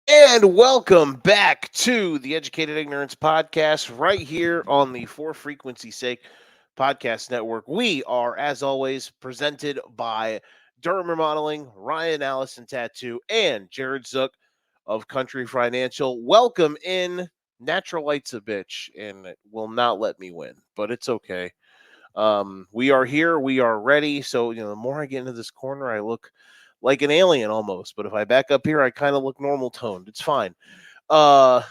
And welcome back to the Educated Ignorance Podcast, right here on the For Frequency Sake Podcast Network. We are, as always, presented by Durham Remodeling, Ryan Allison Tattoo, and Jared Zook of Country Financial. Welcome in. Natural Light's a bitch, and it will not let me win, but it's okay. We are here. We are ready. So, the more I get into this corner, I look like an alien almost. But if I back up here, I kind of look normal toned. It's fine. Uh,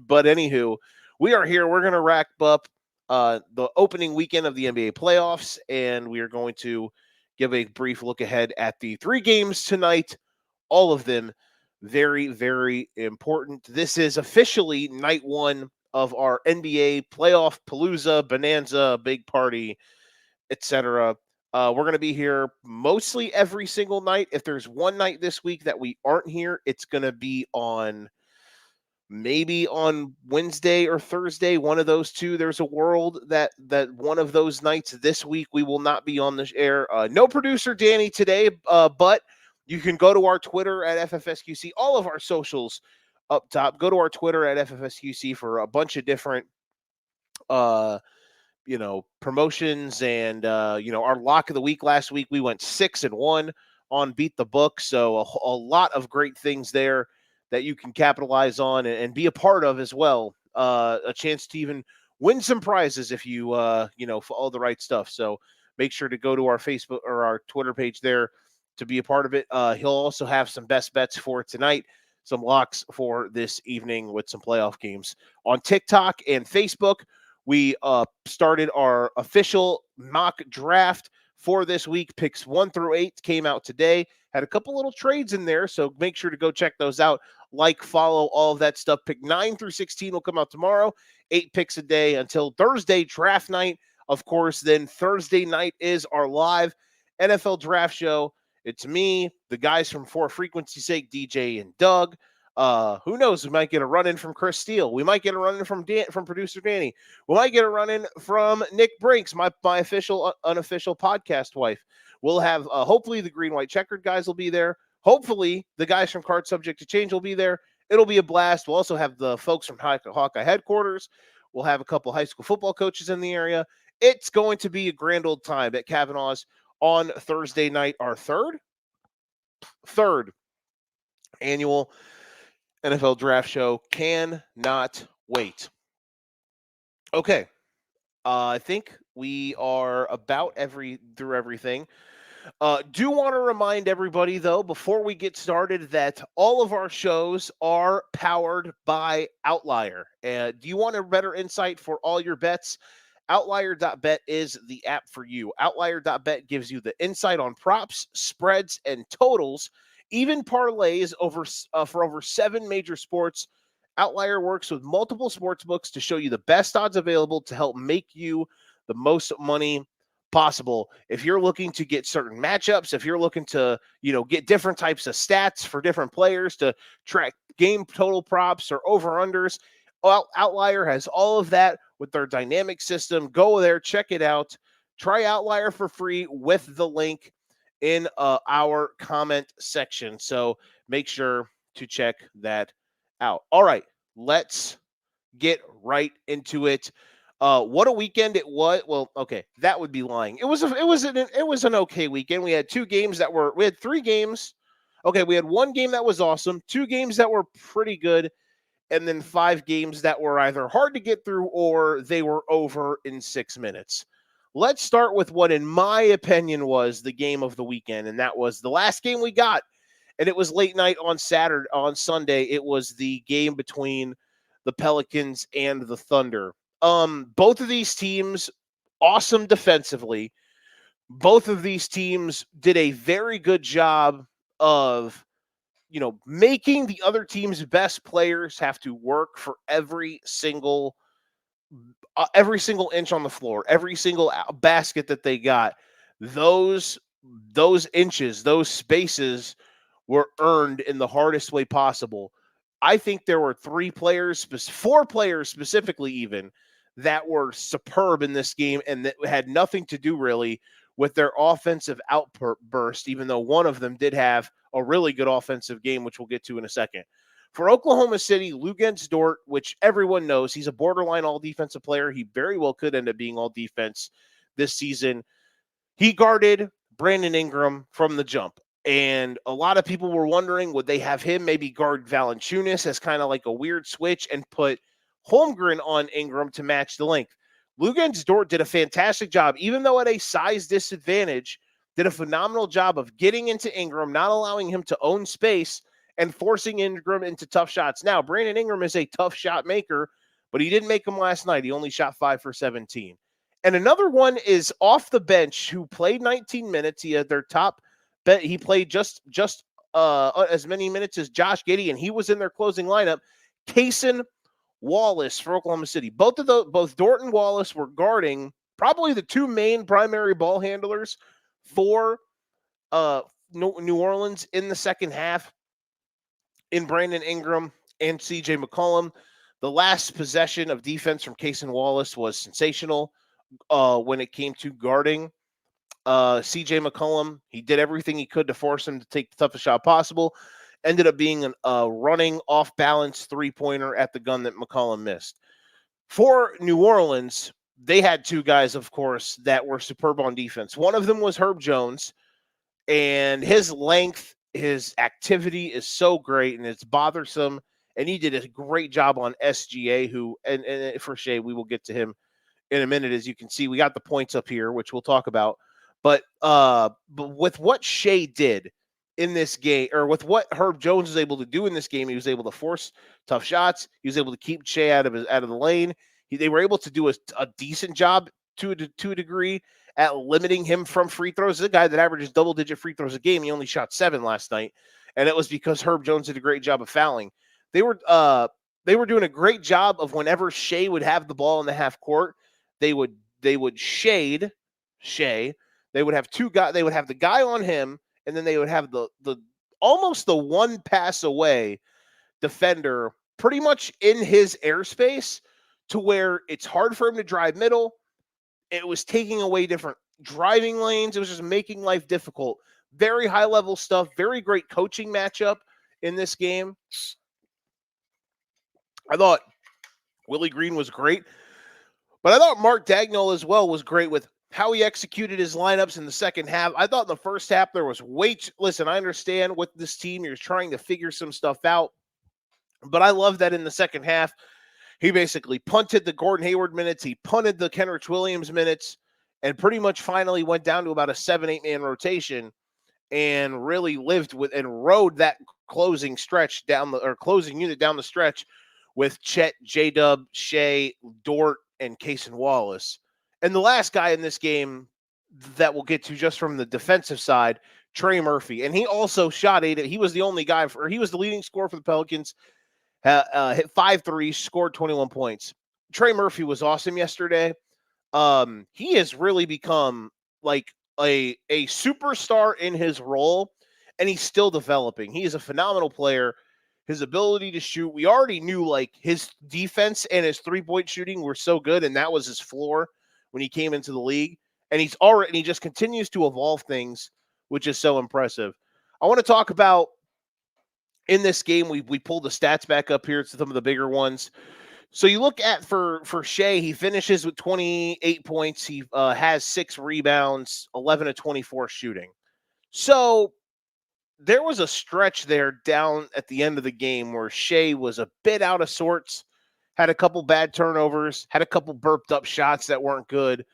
but anywho, we are here. We're going to rack up the opening weekend of the NBA playoffs, and we are going to give a brief look ahead at the three games tonight. All of them very, very important. This is officially night one of our NBA playoff palooza, bonanza, big party, etc. We're going to be here mostly every single night. If there's one night this week that we aren't here, it's going to be on maybe on Wednesday or Thursday, one of those two. There's a world that one of those nights this week we will not be on the air. No producer Danny today, but you can go to our Twitter at FFSQC, all of our socials up top. Go to our Twitter at FFSQC for a bunch of different uh promotions and our lock of the week last week. We went 6-1 on Beat the Book, so a lot of great things there that you can capitalize on and be a part of as well. A chance to even win some prizes if you follow the right stuff. So make sure to go to our Facebook or our Twitter page there to be a part of it. He'll also have some best bets for tonight, some locks for this evening with some playoff games on TikTok and Facebook. We started our official mock draft for this week. Picks 1 through 8 came out today. Had a couple little trades in there, so make sure to go check those out. Like, follow, all of that stuff. Pick 9 through 16 will come out tomorrow. 8 picks a day until Thursday draft night. Of course, then Thursday night is our live NFL draft show. It's me, the guys from For Frequency Sake, DJ and Doug. Who knows? We might get a run in from Chris Steele. We might get a run in from producer Danny. We might get a run in from Nick Brinks, my official, unofficial podcast wife. We'll have hopefully the green white checkered guys will be there. Hopefully the guys from Card Subject to Change will be there. It'll be a blast. We'll also have the folks from Hawkeye headquarters. We'll have a couple high school football coaches in the area. It's going to be a grand old time at Kavanaugh's on Thursday night, our third annual NFL draft show. Cannot wait. Okay. I think we are about through everything. Do want to remind everybody, though, before we get started, that all of our shows are powered by Outlier. Do you want a better insight for all your bets? Outlier.bet is the app for you. Outlier.bet gives you the insight on props, spreads, and totals, even parlays for over 7 major sports. Outlier works with multiple sports books to show you the best odds available to help make you the most money possible. If you're looking to get certain matchups, if you're looking to, get different types of stats for different players to track game total props or over-unders, Outlier has all of that with their dynamic system. Go there, check it out. Try Outlier for free with the link in our comment section. So make sure to check that out. All right, let's get right into it. What a weekend it was. Well, okay, that would be lying. It was an okay weekend. We had we had 3 games. Okay, we had 1 game that was awesome, 2 games that were pretty good, and then 5 games that were either hard to get through or they were over in 6 minutes. Let's start with what, in my opinion, was the game of the weekend, and that was the last game we got. And it was late night on Sunday. It was the game between the Pelicans and the Thunder. Both of these teams, awesome defensively. Both of these teams did a very good job of, making the other team's best players have to work for every single inch on the floor, every single basket that they got. Those inches, those spaces were earned in the hardest way possible. I think there were 4 players specifically, even that were superb in this game and that had nothing to do really with their offensive outburst, even though one of them did have a really good offensive game, which we'll get to in a second. For Oklahoma City, Luguentz Dort, which everyone knows, he's a borderline all-defensive player. He very well could end up being all-defense this season. He guarded Brandon Ingram from the jump. And a lot of people were wondering, would they have him maybe guard Valanciunas as kind of like a weird switch and put Holmgren on Ingram to match the length? Luguentz Dort did a fantastic job, even though at a size disadvantage, did a phenomenal job of getting into Ingram, not allowing him to own space, and forcing Ingram into tough shots. Now, Brandon Ingram is a tough shot maker, but he didn't make them last night. He only shot 5 for 17. And another one is off the bench who played 19 minutes. He had their top bet. He played just as many minutes as Josh Giddey, and he was in their closing lineup. Cason Wallace for Oklahoma City. Both Dort and Wallace were guarding probably the two main primary ball handlers for New Orleans in the second half, in Brandon Ingram and CJ McCollum. The last possession of defense from Cason Wallace was sensational when it came to guarding CJ McCollum. He did everything he could to force him to take the toughest shot possible. Ended up being a running off-balance three-pointer at the gun that McCollum missed. For New Orleans, they had two guys, of course, that were superb on defense. One of them was Herb Jones, and his length, his activity is so great, and it's bothersome. And he did a great job on SGA, who, and for Shea, we will get to him in a minute. As you can see, we got the points up here, which we'll talk about. But with what Shea did in this game, or with what Herb Jones was able to do in this game, he was able to force tough shots. He was able to keep Shea out of the lane. They were able to do a decent job to a degree at limiting him from free throws. This is a guy that averages double-digit free throws a game. He only shot 7 last night, and it was because Herb Jones did a great job of fouling. They were doing a great job of whenever Shea would have the ball in the half court, they would shade Shea. They would have two guys. They would have the guy on him, and then they would have the almost the one pass away defender pretty much in his airspace to where it's hard for him to drive middle. It was taking away different driving lanes. It was just making life difficult. Very high-level stuff. Very great coaching matchup in this game. I thought Willie Green was great, but I thought Mark Dagnall as well was great with how he executed his lineups in the second half. I thought in the first half there was listen, I understand with this team, you're trying to figure some stuff out, but I love that in the second half, he basically punted the Gordon Hayward minutes. He punted the Kenrich Williams minutes and pretty much finally went down to about a 7-8 man rotation and really lived with and rode that closing unit down the stretch with Chet, J-Dub, Shea, Dort, and Cason Wallace. And the last guy in this game that we'll get to just from the defensive side, Trey Murphy. And he also shot 8. He was the only guy, he was the leading scorer for the Pelicans. Hit 5 threes, scored 21 points. Trey Murphy was awesome yesterday. He has really become like a superstar in his role, and he's still developing. He is a phenomenal player. His ability to shoot, we already knew like his defense and his three-point shooting were so good, and that was his floor when he came into the league. And he just continues to evolve things, which is so impressive. I want to talk about in this game, we pulled the stats back up here. It's some of the bigger ones. So you look at for Shea, he finishes with 28 points. He has 6 rebounds, 11 of 24 shooting. So there was a stretch there down at the end of the game where Shea was a bit out of sorts, had a couple bad turnovers, had a couple burped up shots that weren't good.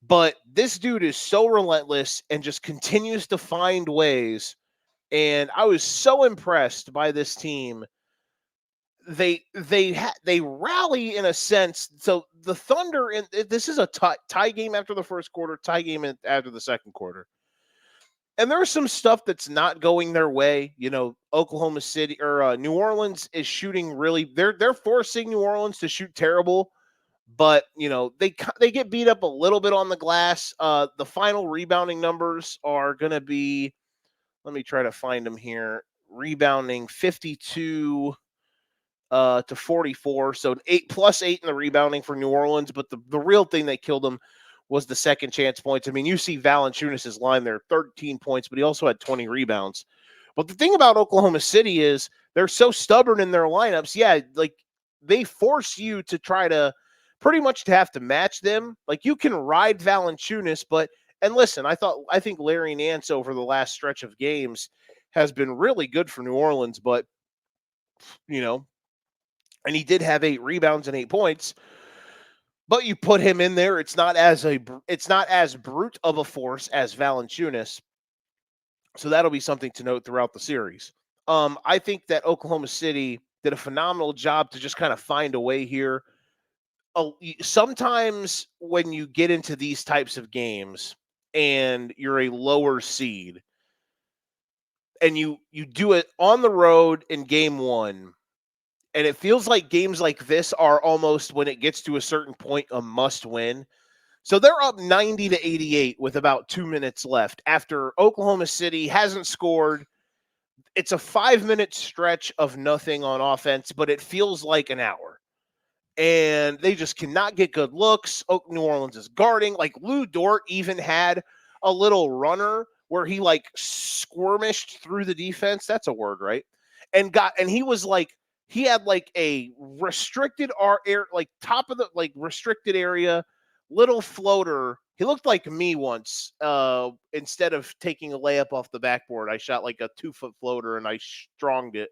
But this dude is so relentless and just continues to find ways. And I was so impressed by this team. They rally in a sense. So the Thunder, and this is a tie game after the first quarter, tie game after the second quarter. And there's some stuff that's not going their way. You know, Oklahoma City or New Orleans is shooting really. They're forcing New Orleans to shoot terrible, but you know they get beat up a little bit on the glass. The final rebounding numbers are going to be. Let me try to find them here. Rebounding 52 to 44. So 8+8 in the rebounding for New Orleans. But the real thing that killed them was the second chance points. I mean, you see Valanciunas' line there, 13 points, but he also had 20 rebounds. But the thing about Oklahoma City is they're so stubborn in their lineups. Yeah, like they force you to try to pretty much to have to match them. Like you can ride Valanciunas, but and listen, I think Larry Nance over the last stretch of games has been really good for New Orleans, but you know, and he did have 8 rebounds and 8 points. But you put him in there, it's not as brute of a force as Valanciunas. So that'll be something to note throughout the series. I think that Oklahoma City did a phenomenal job to just kind of find a way here. Sometimes when you get into these types of games and you're a lower seed and you do it on the road in game 1, and it feels like games like this are almost, when it gets to a certain point, a must win. So they're up 90-88 with about 2 minutes left after Oklahoma City hasn't scored. It's a 5-minute stretch of nothing on offense, but it feels like an hour. And they just cannot get good looks. New Orleans is guarding. Like Lou Dort even had a little runner where he like squirmished through the defense. That's a word, right? And he was like, he had like a restricted air, like top of the like restricted area, little floater. He looked like me once. Instead of taking a layup off the backboard, I shot like a 2-foot floater and I stronged it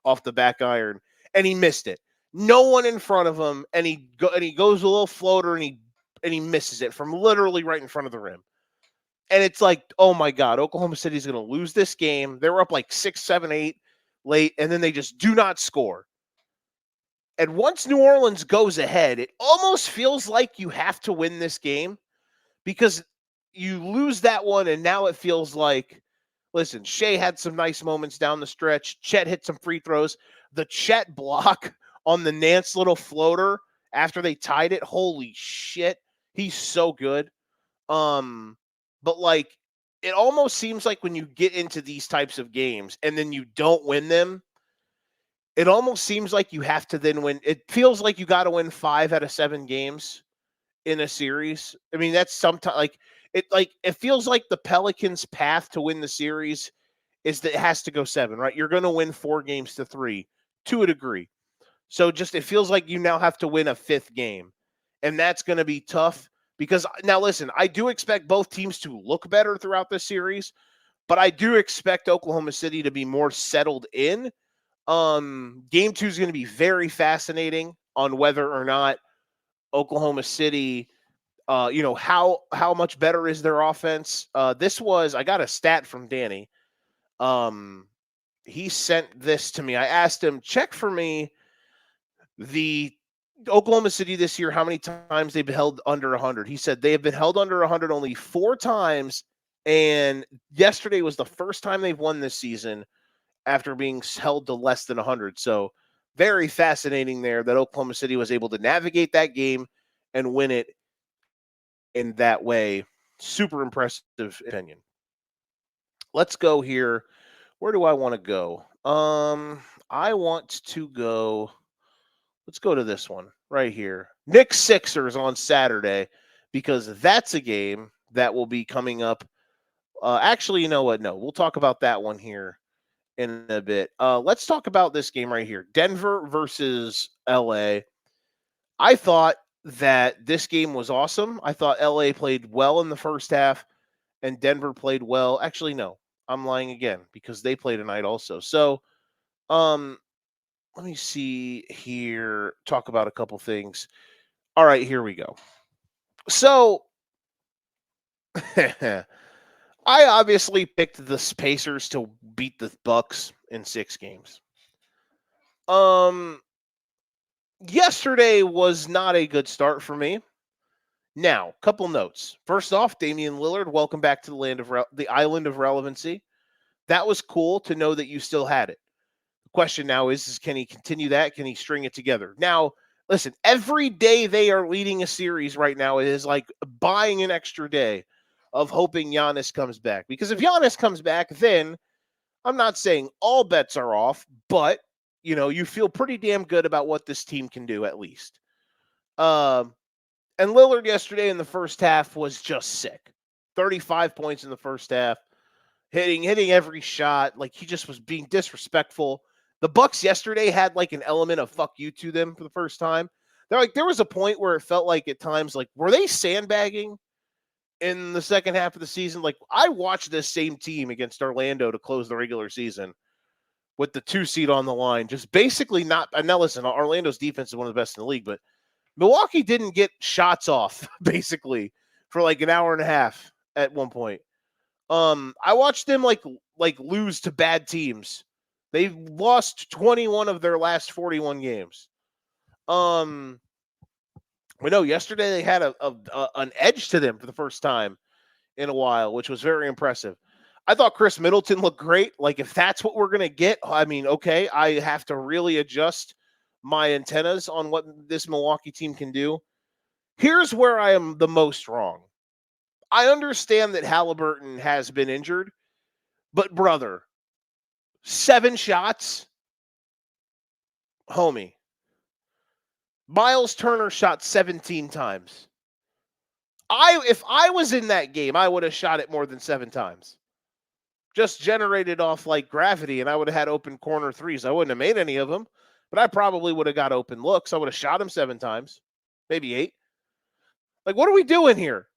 off the back iron, and he missed it. No one in front of him, and he goes a little floater and he misses it from literally right in front of the rim. And it's like, oh my God, Oklahoma City's going to lose this game. They were up like 6, 7, 8 late, and then they just do not score. And once New Orleans goes ahead, it almost feels like you have to win this game because you lose that one, and now it feels like, listen, Shea had some nice moments down the stretch. Chet hit some free throws. The Chet block on the Nance little floater after they tied it, holy shit, he's so good. But like, it almost seems like when you get into these types of games and then you don't win them, it almost seems like you have to then win. It feels like you got to win 5 out of 7 games in a series. I mean, that's sometimes like it feels like the Pelicans' path to win the series is that it has to go 7, right? You're going to win 4 games to 3 to a degree. So just it feels like you now have to win a 5th game. And that's going to be tough because now listen, I do expect both teams to look better throughout this series, but I do expect Oklahoma City to be more settled in. Game 2 is going to be very fascinating on whether or not Oklahoma City, how much better is their offense. I got a stat from Danny. He sent this to me. I asked him, check for me the Oklahoma City this year, how many times they've been held under 100. He said they have been held under 100 only 4 times, and yesterday was the first time they've won this season after being held to less than 100. So very fascinating there that Oklahoma City was able to navigate that game and win it in that way. Super impressive opinion. Let's go here. Where do I want to go? I want to go. Let's go to this one right here. Knicks Sixers on Saturday, because that's a game that will be coming up. Actually, you know what? No, we'll talk about that one here in a bit. Let's talk about this game right here. Denver versus LA. I thought that this game was awesome. I thought LA played well in the first half and Denver played well. Actually, no, I'm lying again because they played tonight also. So, let me see here, talk about a couple things. All right, here we go. So, I obviously picked the Pacers to beat the Bucks in 6 games. Yesterday was not a good start for me. Now, couple notes. First off, Damian Lillard, welcome back to the island of relevancy. That was cool to know that you still had it. The question now is can he continue that? Can he string it together? Now, listen, every day they are leading a series right now, it is like buying an extra day of hoping Giannis comes back. Because if Giannis comes back, then I'm not saying all bets are off, but you feel pretty damn good about what this team can do at least. And Lillard yesterday in the first half was just sick. 35 points in the first half. hitting every shot. Like, he just was being disrespectful. The Bucks yesterday had like an element of fuck you to them for the first time. They're like, there was a point where it felt like at times, like, were they sandbagging in the second half of the season? Like, I watched this same team against Orlando to close the regular season with the 2 seed on the line, just basically not. And now listen, Orlando's defense is one of the best in the league, but Milwaukee didn't get shots off basically for like an hour and a half at one point. I watched them like lose to bad teams. They've lost 21 of their last 41 games. We know yesterday they had an edge to them for the first time in a while, which was very impressive. I thought Chris Middleton looked great. Like, if that's what we're going to get, I mean, okay, I have to really adjust my antennas on what this Milwaukee team can do. Here's where I am the most wrong. I understand that Halliburton has been injured, but brother, 7 shots, homie. Miles Turner shot 17 times. If I was in that game, I would have shot it more than 7 times. Just generated off like gravity, and I would have had open corner threes. I wouldn't have made any of them, but I probably would have got open looks. I would have shot him 7 times, maybe 8. Like, what are we doing here?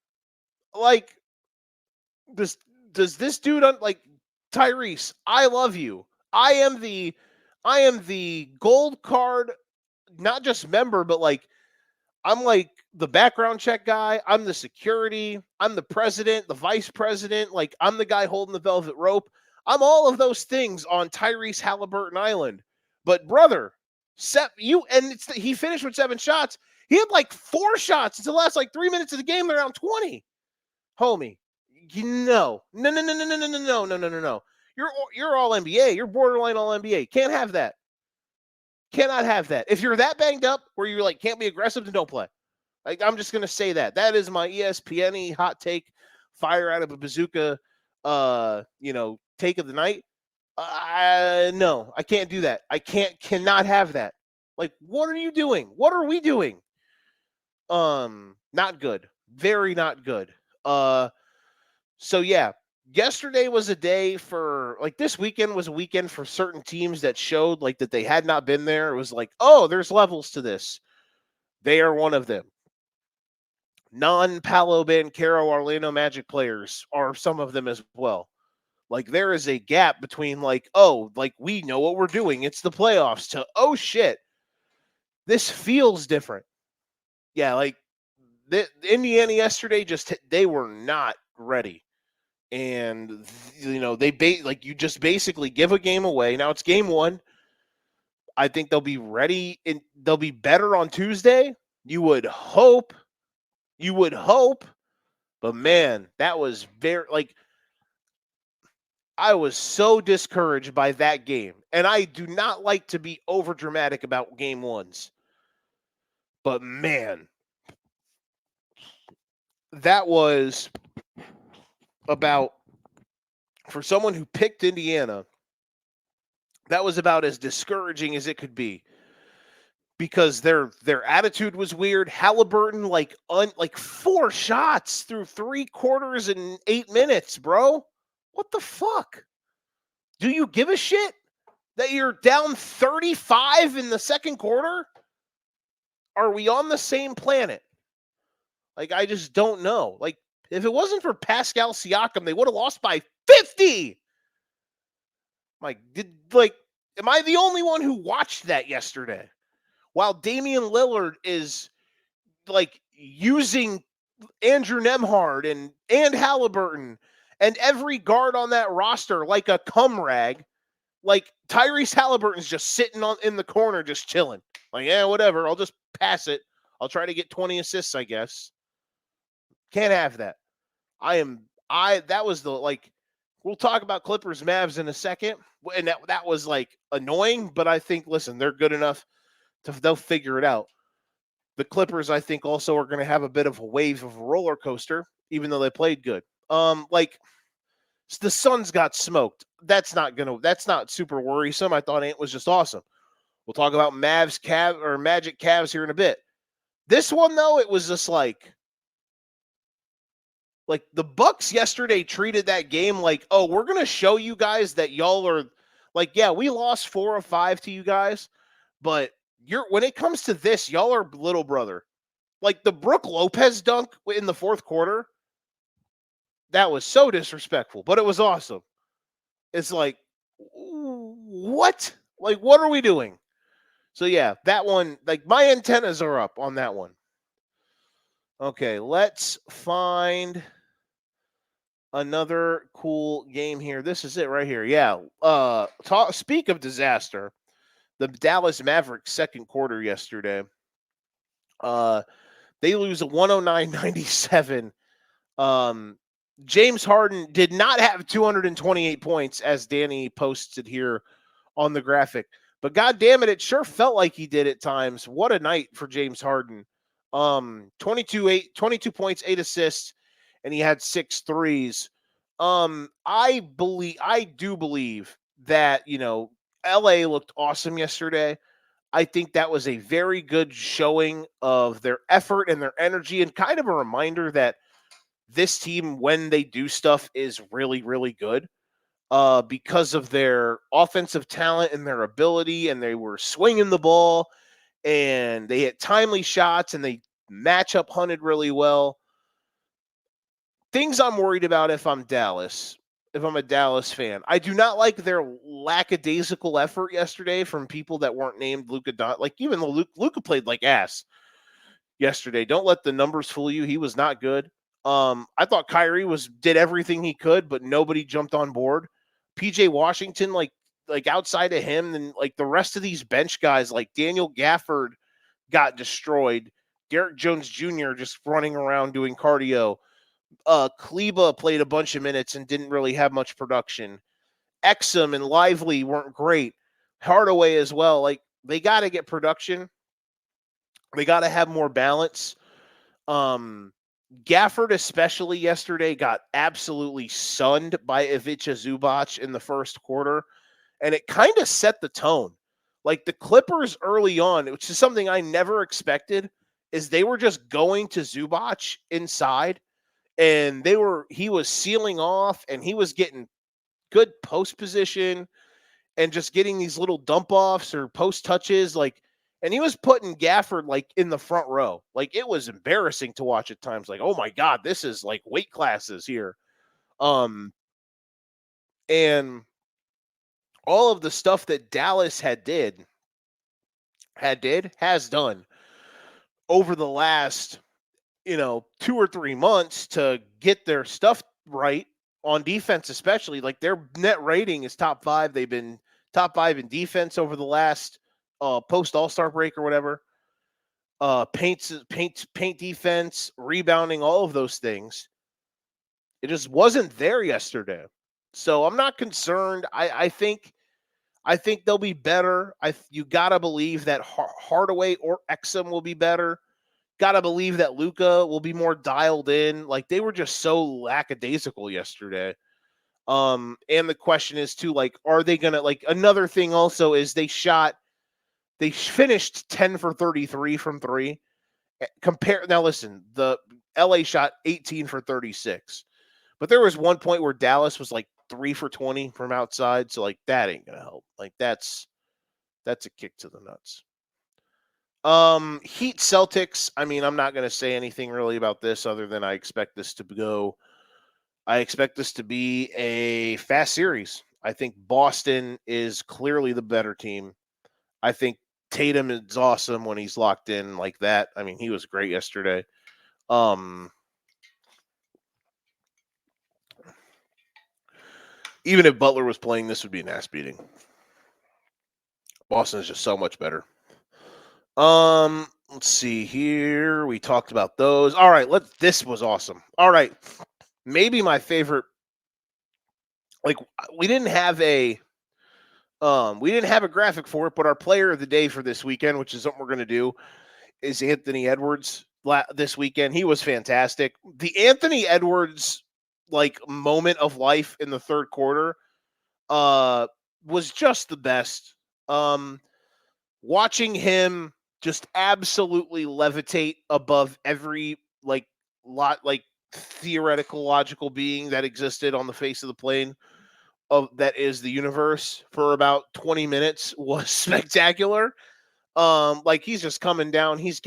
Like, does this dude like Tyrese? I love you. I am the gold card, not just member, but like I'm like the background check guy. I'm the security. I'm the president, the vice president. Like, I'm the guy holding the velvet rope. I'm all of those things on Tyrese Halliburton Island. But brother, he finished with 7 shots. He had like 4 shots until the last like 3 minutes of the game. They're down 20. Homie, no. You're all NBA. You're borderline all NBA. Can't have that. Cannot have that. If you're that banged up where you're like can't be aggressive, then don't play. Like, I'm just gonna say that. That is my ESPN hot take, fire out of a bazooka, take of the night. No, I can't do that. I cannot have that. Like, what are you doing? What are we doing? Not good. Very not good. So yeah, yesterday was a day for like this weekend was a weekend for certain teams that showed like that they had not been there. It was like, oh, there's levels to this. They are one of them. Non-Paolo Banchero Orlando Magic players are some of them as well. Like, there is a gap between like, oh, like we know what we're doing. It's the playoffs to, oh shit, this feels different. Yeah, like the Indiana yesterday, they were not ready. And you just basically give a game away. Now it's game 1. I think they'll be ready and they'll be better on Tuesday. You would hope. But man, that was very I was so discouraged by that game. And I do not like to be over dramatic about game 1s. But man, that was about, for someone who picked Indiana, that was about as discouraging as it could be, because their attitude was weird. Halliburton like 4 shots through 3 quarters in 8 minutes, bro. What the fuck? Do you give a shit that you're down 35 in the second quarter? Are we on the same planet? Like, I just don't know. Like, if it wasn't for Pascal Siakam, they would have lost by 50. Am I the only one who watched that yesterday? While Damian Lillard is like using Andrew Nembhard and Halliburton and every guard on that roster like a cum rag, like Tyrese Halliburton's just sitting in the corner, just chilling. Like, yeah, whatever. I'll just pass it. I'll try to get 20 assists, I guess. Can't have that. That was we'll talk about Clippers Mavs in a second. And that was like annoying, but I think, listen, they're good enough they'll figure it out. The Clippers, I think, also are going to have a bit of a wave of a roller coaster, even though they played good. The Suns got smoked. That's not super worrisome. I thought Ant was just awesome. We'll talk about Magic Cavs here in a bit. This one, though, it was just like, Like the Bucks yesterday treated that game like, oh, we're gonna show you guys that y'all are like, yeah, we lost 4 of 5 to you guys, but you're when it comes to this, y'all are little brother. Like the Brook Lopez dunk in the fourth quarter, that was so disrespectful, but it was awesome. It's like, what? Like, what are we doing? So yeah, that one, like my antennas are up on that one. Okay, let's find another cool game here. This is it right here. Yeah. Speak of disaster. The Dallas Mavericks second quarter yesterday. They lose a 109-97. James Harden did not have 228 points, as Danny posted here on the graphic. But God damn it, it sure felt like he did at times. What a night for James Harden. 22 points, 8 assists, and he had 6 threes. I do believe that, LA looked awesome yesterday. I think that was a very good showing of their effort and their energy, and kind of a reminder that this team, when they do stuff, is really, really good because of their offensive talent and their ability, and they were swinging the ball, and they hit timely shots, and they match up hunted really well. Things I'm worried about if I'm a Dallas fan. I do not like their lackadaisical effort yesterday from people that weren't named Luka Doncic. Like, even though Luka played like ass yesterday. Don't let the numbers fool you. He was not good. I thought Kyrie did everything he could, but nobody jumped on board. PJ Washington, like outside of him, and like the rest of these bench guys, like Daniel Gafford got destroyed. Derek Jones Jr. just running around doing cardio. Kleba played a bunch of minutes and didn't really have much production. Exum and Lively weren't great. Hardaway as well. Like, they got to get production. They got to have more balance. Gafford, especially yesterday, got absolutely sunned by Ivica Zubac in the first quarter, and it kind of set the tone. Like the Clippers early on, which is something I never expected, is they were just going to Zubac inside, and he was sealing off, and he was getting good post position and just getting these little dump offs or post touches, and he was putting Gafford like in the front row. Like, it was embarrassing to watch at times. Like, oh my God, this is like weight classes here. And all of the stuff that Dallas has done over the last, 2 or 3 months to get their stuff right on defense, especially. Like, their net rating is top 5. They've been top 5 in defense over the last post All-Star break or whatever. Paint defense, rebounding, all of those things. It just wasn't there yesterday. So I'm not concerned. I think they'll be better. You gotta believe that Hardaway or Exum will be better. Gotta believe that Luka will be more dialed in. Like, they were just so lackadaisical yesterday. And the question is too, like, are they gonna, like, another thing also is they finished 10 for 33 from 3. Now listen, the LA shot 18 for 36. But there was one point where Dallas was like 3 for 20 from outside, so like that ain't going to help. Like, that's a kick to the nuts. Heat Celtics, I mean, I'm not going to say anything really about this other than I expect this to be a fast series. I think Boston is clearly the better team. I think Tatum is awesome when he's locked in like that. I mean, he was great yesterday. Even if Butler was playing, this would be an ass beating. Boston is just so much better. Let's see here. We talked about those. All right, this was awesome. All right. Maybe my favorite. Like, we didn't have a graphic for it, but our player of the day for this weekend, which is something we're going to do, is Anthony Edwards this weekend. He was fantastic. The Anthony Edwards moment of life in the third quarter was just the best. Watching him just absolutely levitate above every theoretical logical being that existed on the face of the plane of that is the universe for about 20 minutes was spectacular. Like he's just coming down, he's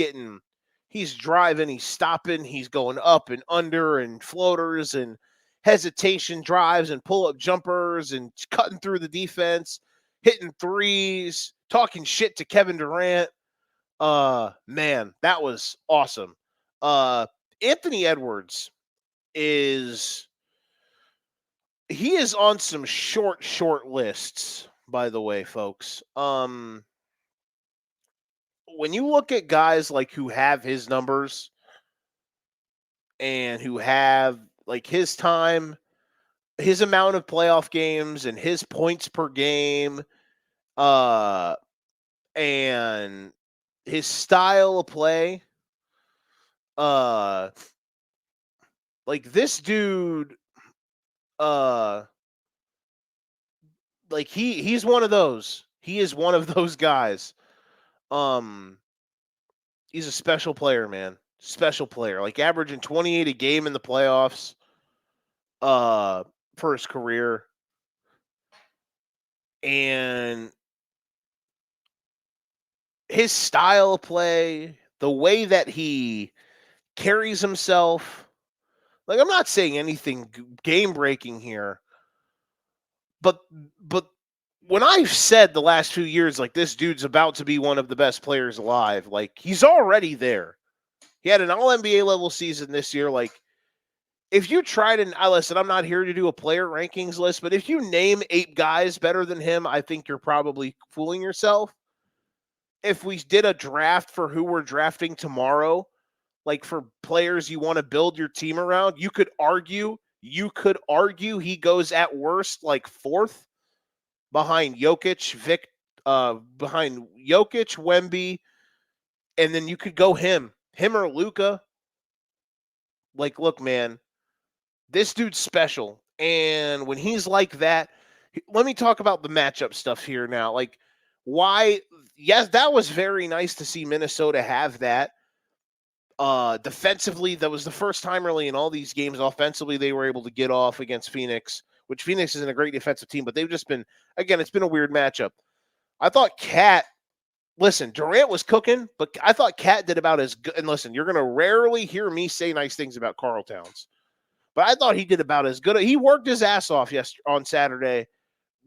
driving, he's stopping, he's going up and under and floaters and hesitation drives and pull up jumpers and cutting through the defense, hitting threes, talking shit to Kevin Durant. Man, that was awesome. Anthony Edwards is he is on some short lists, by the way, folks. When you look at guys like who have his numbers and who have like his time, his amount of playoff games and his points per game, and his style of play, like this dude, like he's one of those. He is one of those guys. He's a special player, man. Special player. Like averaging 28 a game in the playoffs for his career. And his style of play, the way that he carries himself. Like I'm not saying anything game breaking here. But when I've said the last few years, like this dude's about to be one of the best players alive, like he's already there. He had an all NBA level season this year. Like if you tried and listen, I'm not here to do a player rankings list, but if you name 8 guys better than him, I think you're probably fooling yourself. If we did a draft for who we're drafting tomorrow, like for players you want to build your team around, you could argue he goes at worst like 4th behind Jokic, behind Jokic, Wemby, and then you could go him or Luka. Like, look, man, this dude's special. And when he's like that, let me talk about the matchup stuff here now. Like, why? Yes, that was very nice to see Minnesota have that. Defensively, that was the first time really in all these games. Offensively, they were able to get off against Phoenix, which Phoenix isn't a great defensive team, but they've just been, again, it's been a weird matchup. I thought listen, Durant was cooking, but I thought Cat did about as good. And listen, you're going to rarely hear me say nice things about Karl Towns, but I thought he did about as good. He worked his ass off on Saturday,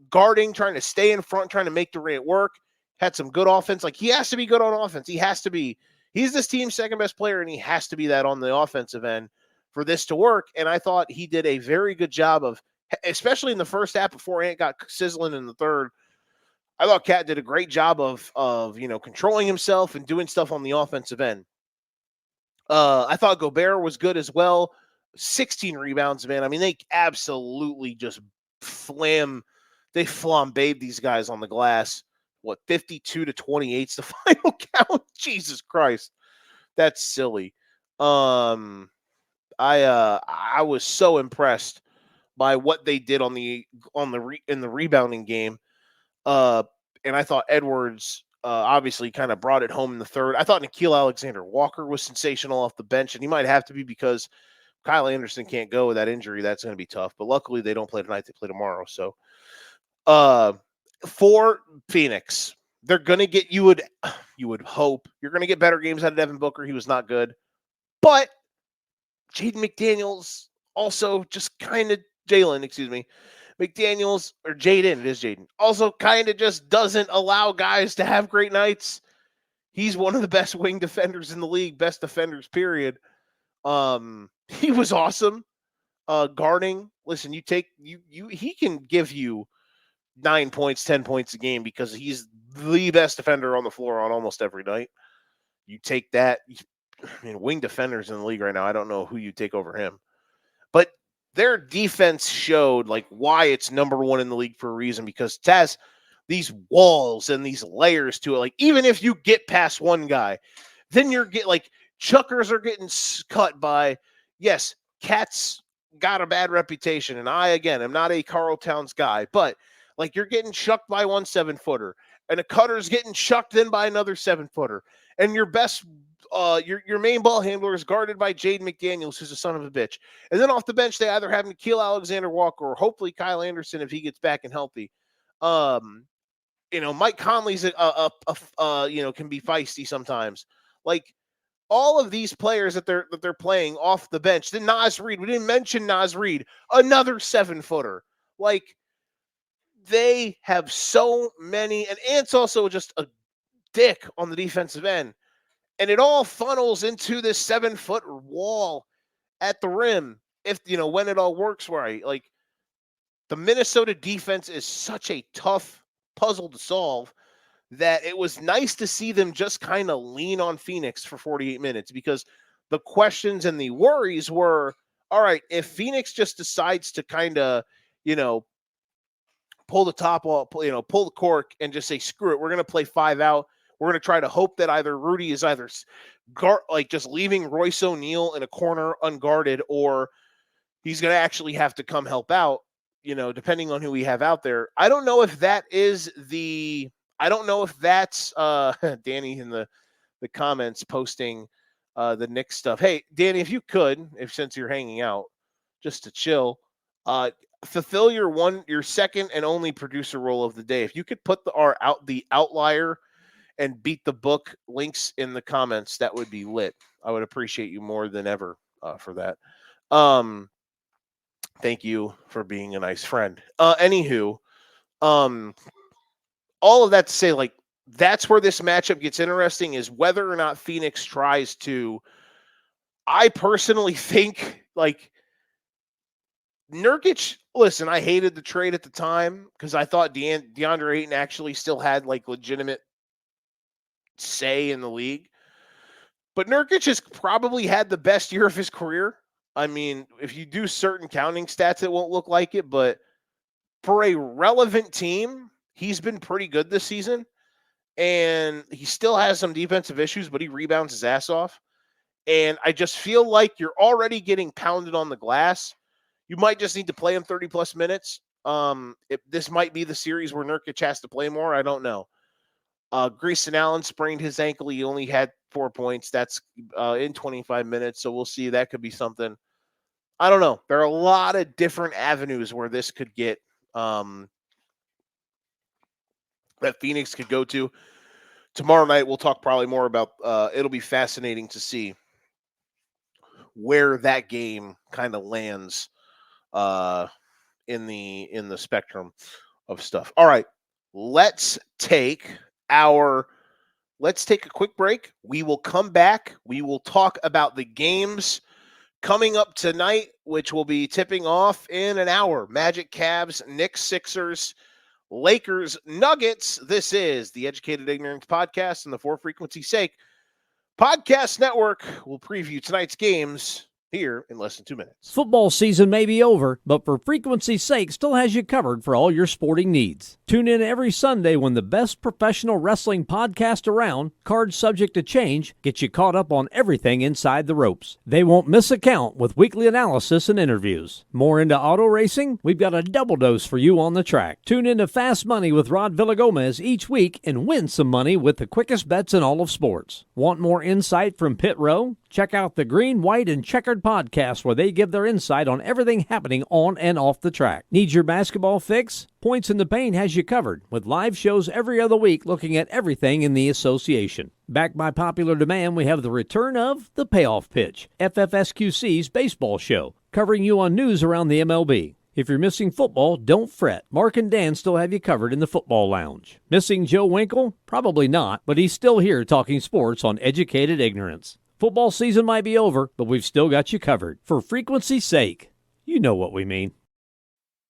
guarding, trying to stay in front, trying to make Durant work. Had some good offense. Like he has to be good on offense. He has to be. He's this team's second best player, and he has to be that on the offensive end for this to work. And I thought he did a very good job of, especially in the first half before Ant got sizzling in the third. I thought Cat did a great job of controlling himself and doing stuff on the offensive end. I thought Gobert was good as well. 16 rebounds, man. I mean, they absolutely just flambéed these guys on the glass. What, 52-28 is the final count? Jesus Christ. That's silly. I was so impressed by what they did in the rebounding game. And I thought Edwards obviously kind of brought it home in the third. I thought Nickeil Alexander-Walker was sensational off the bench, and he might have to be because Kyle Anderson can't go with that injury. That's going to be tough. But luckily, they don't play tonight. They play tomorrow. So, for Phoenix, they're going to get you would hope you're going to get better games out of Devin Booker. He was not good, but Jaden McDaniels also just kind of McDaniels or Jaden. It is Jaden. Also, kind of just doesn't allow guys to have great nights. He's one of the best wing defenders in the league, best defenders. Period. He was awesome. Guarding. Listen, he can give you 9 points, 10 points a game because he's the best defender on the floor on almost every night. You take that. I mean, wing defenders in the league right now, I don't know who you take over him. But their defense showed like why it's number 1 in the league for a reason, because it has these walls and these layers to it. Like even if you get past one guy, then you're chuckers are getting cut by, yes, Cat's got a bad reputation. And I, again, am not a Karl Towns guy, but like you're getting chucked by one 7-footer and a cutter's getting chucked then by another 7-footer. And your best your main ball handler is guarded by Jaden McDaniels, who's a son of a bitch. And then off the bench, they either have Nickeil Alexander-Walker or hopefully Kyle Anderson if he gets back and healthy. Mike Conley's can be feisty sometimes. Like all of these players that they're playing off the bench. Then Naz Reid, we didn't mention Naz Reid, another 7-footer. Like they have so many, and Ant's also just a dick on the defensive end. And it all funnels into this 7-foot wall at the rim. If when it all works right, like the Minnesota defense is such a tough puzzle to solve that it was nice to see them just kind of lean on Phoenix for 48 minutes, because the questions and the worries were, all right, if Phoenix just decides to kind of, pull the top off, pull the cork and just say, screw it, we're going to play 5 out. We're going to try to hope that either Rudy is either just leaving Royce O'Neal in a corner unguarded, or he's going to actually have to come help out, depending on who we have out there. I don't know if that's Danny in the comments posting the Knicks stuff. Hey, Danny, if you could, since you're hanging out, just to chill, fulfill your second and only producer role of the day. If you could put the outlier and beat the book links in the comments, that would be lit. I would appreciate you more than ever for that. Thank you for being a nice friend. Anywho, all of that to say, like, that's where this matchup gets interesting, is whether or not Phoenix tries to. I personally think, like, Nurkic, listen, I hated the trade at the time because I thought DeAndre Ayton actually still had, like, legitimate say in the league. But Nurkic has probably had the best year of his career. I mean, if you do certain counting stats, it won't look like it, but for a relevant team, he's been pretty good this season. And he still has some defensive issues, but he rebounds his ass off. And I just feel like you're already getting pounded on the glass. You might just need to play him 30-plus minutes. This might be the series where Nurkic has to play more. I don't know. Grayson Allen sprained his ankle. He only had 4 points. That's in 25 minutes, so we'll see. That could be something. I don't know. There are a lot of different avenues where this could get that Phoenix could go to. Tomorrow night, we'll talk probably more about it'll be fascinating to see where that game kind of lands in the spectrum of stuff. All right, let's take a quick break. We will come back. We will talk about the games coming up tonight, which will be tipping off in an hour. Magic, Cavs, Knicks, Sixers, Lakers, Nuggets. This is the Educated Ignorance Podcast and the For Frequency's Sake Podcast Network. Will preview tonight's games here in less than 2 minutes. Football season may be over, but For Frequency's Sake still has you covered for all your sporting needs. Tune in every Sunday when the best professional wrestling podcast around, Cards Subject to Change, gets you caught up on everything inside the ropes. They won't miss a count with weekly analysis and interviews. More into auto racing? We've got a double dose for you on the track. Tune in to Fast Money with Rod Villagomez each week and win some money with the quickest bets in all of sports. Want more insight from Pit Row? Check out the Green, White, and Checkered podcast where they give their insight on everything happening on and off the track. Need your basketball fix? Points in the Paint has you covered with live shows every other week looking at everything in the association. Backed by popular demand, we have the return of The Payoff Pitch, FFSQC's baseball show, covering you on news around the MLB. If you're missing football, don't fret. Mark and Dan still have you covered in the football lounge. Missing Joe Winkle? Probably not, but he's still here talking sports on Educated Ignorance. Football season might be over, but we've still got you covered. For frequency's sake, you know what we mean.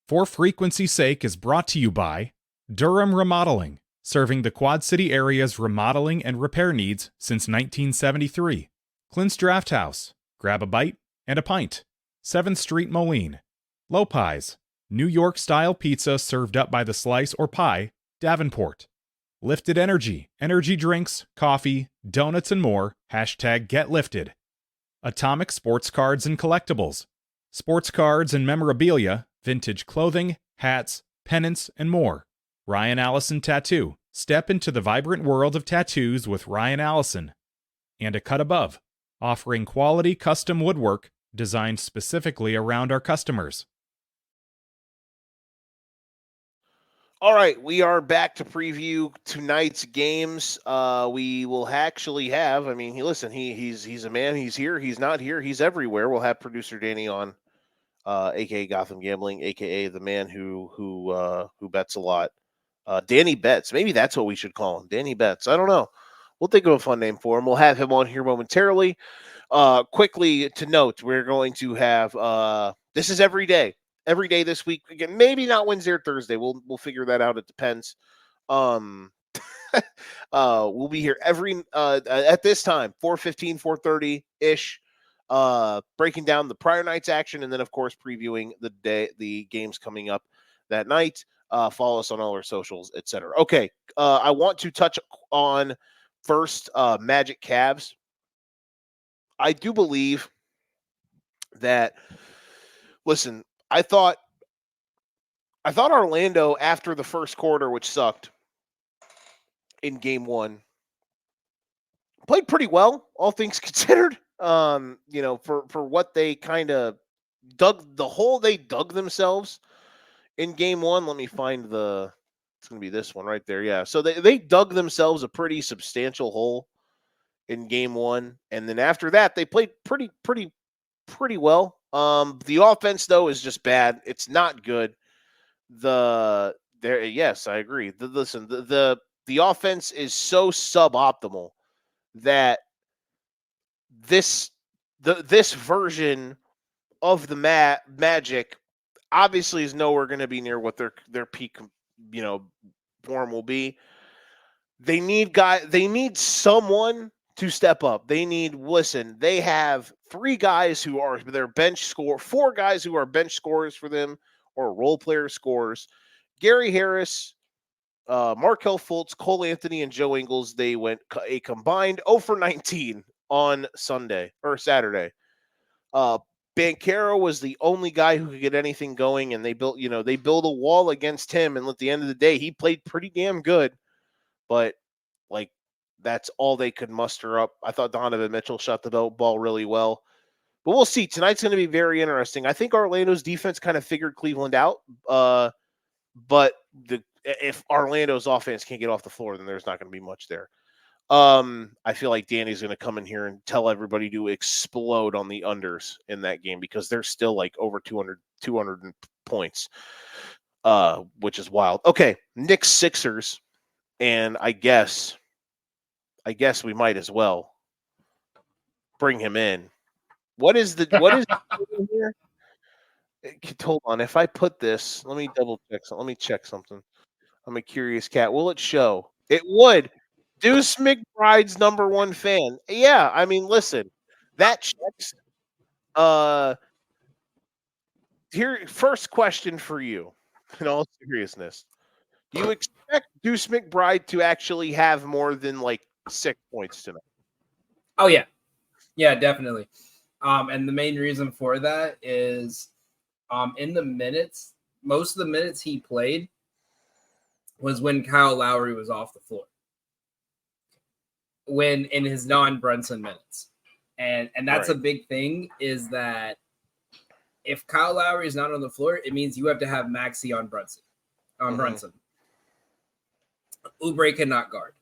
For Frequency's Sake is brought to you by Durham Remodeling, serving the Quad City area's remodeling and repair needs since 1973. Clint's Draft House, grab a bite and a pint. 7th Street Moline. Lopez, New York-style pizza served up by the slice or pie, Davenport. Lifted Energy, energy drinks, coffee, donuts, and more. #GetLifted. Atomic Sports Cards and Collectibles. Sports cards and memorabilia, vintage clothing, hats, pennants, and more. Ryan Allison Tattoo. Step into the vibrant world of tattoos with Ryan Allison. and a cut above, offering quality custom woodwork designed specifically around our customers. All right, we are back to preview tonight's games. We will actually have. I mean, he's a man. He's here. He's not here. He's everywhere. We'll have producer Danny on, aka Gotham Gambling, aka the man who bets a lot. Danny Betts. Maybe that's what we should call him. Danny Betts. I don't know. We'll think of a fun name for him. We'll have him on here momentarily. Quickly to note, we're going to have this is every day this week. Again, maybe not Wednesday or Thursday. We'll figure that out. It depends. We'll be here every at this time, 4:15, 4:30 ish, breaking down the prior night's action, and then of course previewing the games coming up that night. Follow us on all our socials, etc. Okay, I want to touch on first Magic Cavs. I do believe that. Listen, I thought Orlando after the first quarter, which sucked in game one, played pretty well, all things considered. For what they kind of dug themselves in game one. Let me find it's going to be this one right there. Yeah. So they dug themselves a pretty substantial hole in game one. And then after that, they played pretty well. The offense though is just bad. It's not good. Yes, I agree. The offense is so suboptimal that this version of the Magic obviously is nowhere going to be near what their peak, form will be. They need someone to step up. They have 3 guys who are their bench score, 4 guys who are bench scorers for them or role player scorers. Gary Harris, Markelle Fultz, Cole Anthony, and Joe Ingles. They went a combined 0 for 19 on Saturday. Banchero was the only guy who could get anything going, and they built a wall against him. And at the end of the day, he played pretty damn good, but that's all they could muster up. I thought Donovan Mitchell shot the ball really well, but we'll see. Tonight's going to be very interesting. I think Orlando's defense kind of figured Cleveland out, but if Orlando's offense can't get off the floor, then there's not going to be much there. I feel like Danny's going to come in here and tell everybody to explode on the unders in that game because they're still over 200 points, which is wild. Okay, Knicks Sixers, and I guess we might as well bring him in. What is here? Hold on. If I put this, let me double check. Let me check something. I'm a curious cat. Will it show? It would. Deuce McBride's #1 fan. Yeah, I mean, listen, that checks. Here, first question for you, in all seriousness. Do you expect Deuce McBride to actually have more than 6 points tonight? Oh, yeah. Yeah, definitely. And the main reason for that is in the minutes, most of the minutes he played was when Kyle Lowry was off the floor. When in his non-Brunson minutes. And that's right. A big thing is that if Kyle Lowry is not on the floor, it means you have to have Maxey on Brunson. Brunson. Oubre cannot guard.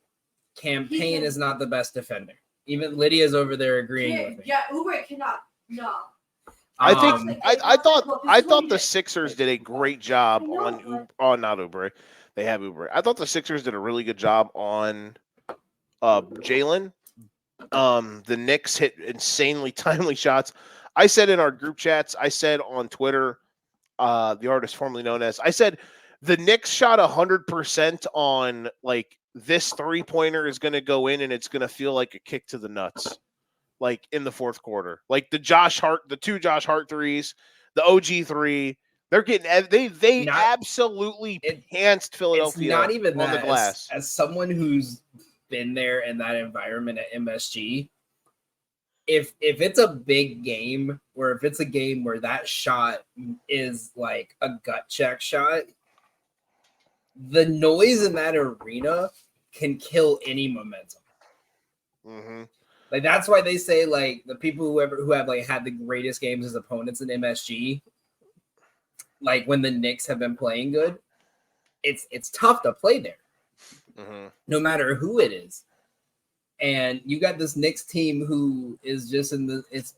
Campaign is not the best defender. Even Lydia's over there agreeing with me. Yeah, Oubre cannot. No. I think I thought the Sixers did a great job on not Oubre. They have Oubre. I thought the Sixers did a really good job on Jalen. The Knicks hit insanely timely shots. I said in our group chats, I said on Twitter, the artist formerly known as, I said the Knicks shot 100% on this 3-pointer is going to go in and it's going to feel like a kick to the nuts, in the fourth quarter. The 2 Josh Hart threes, the OG 3, they're getting they absolutely enhanced Philadelphia. It's not even on that. The glass. As someone who's been there in that environment at MSG, if it's a big game or if it's a game where that shot is a gut check shot, the noise in that arena can kill any momentum. Mm-hmm. Like that's why they say like the people who have like had the greatest games as opponents in MSG, like when the Knicks have been playing good, it's tough to play there, no matter who it is. And you got this Knicks team who is just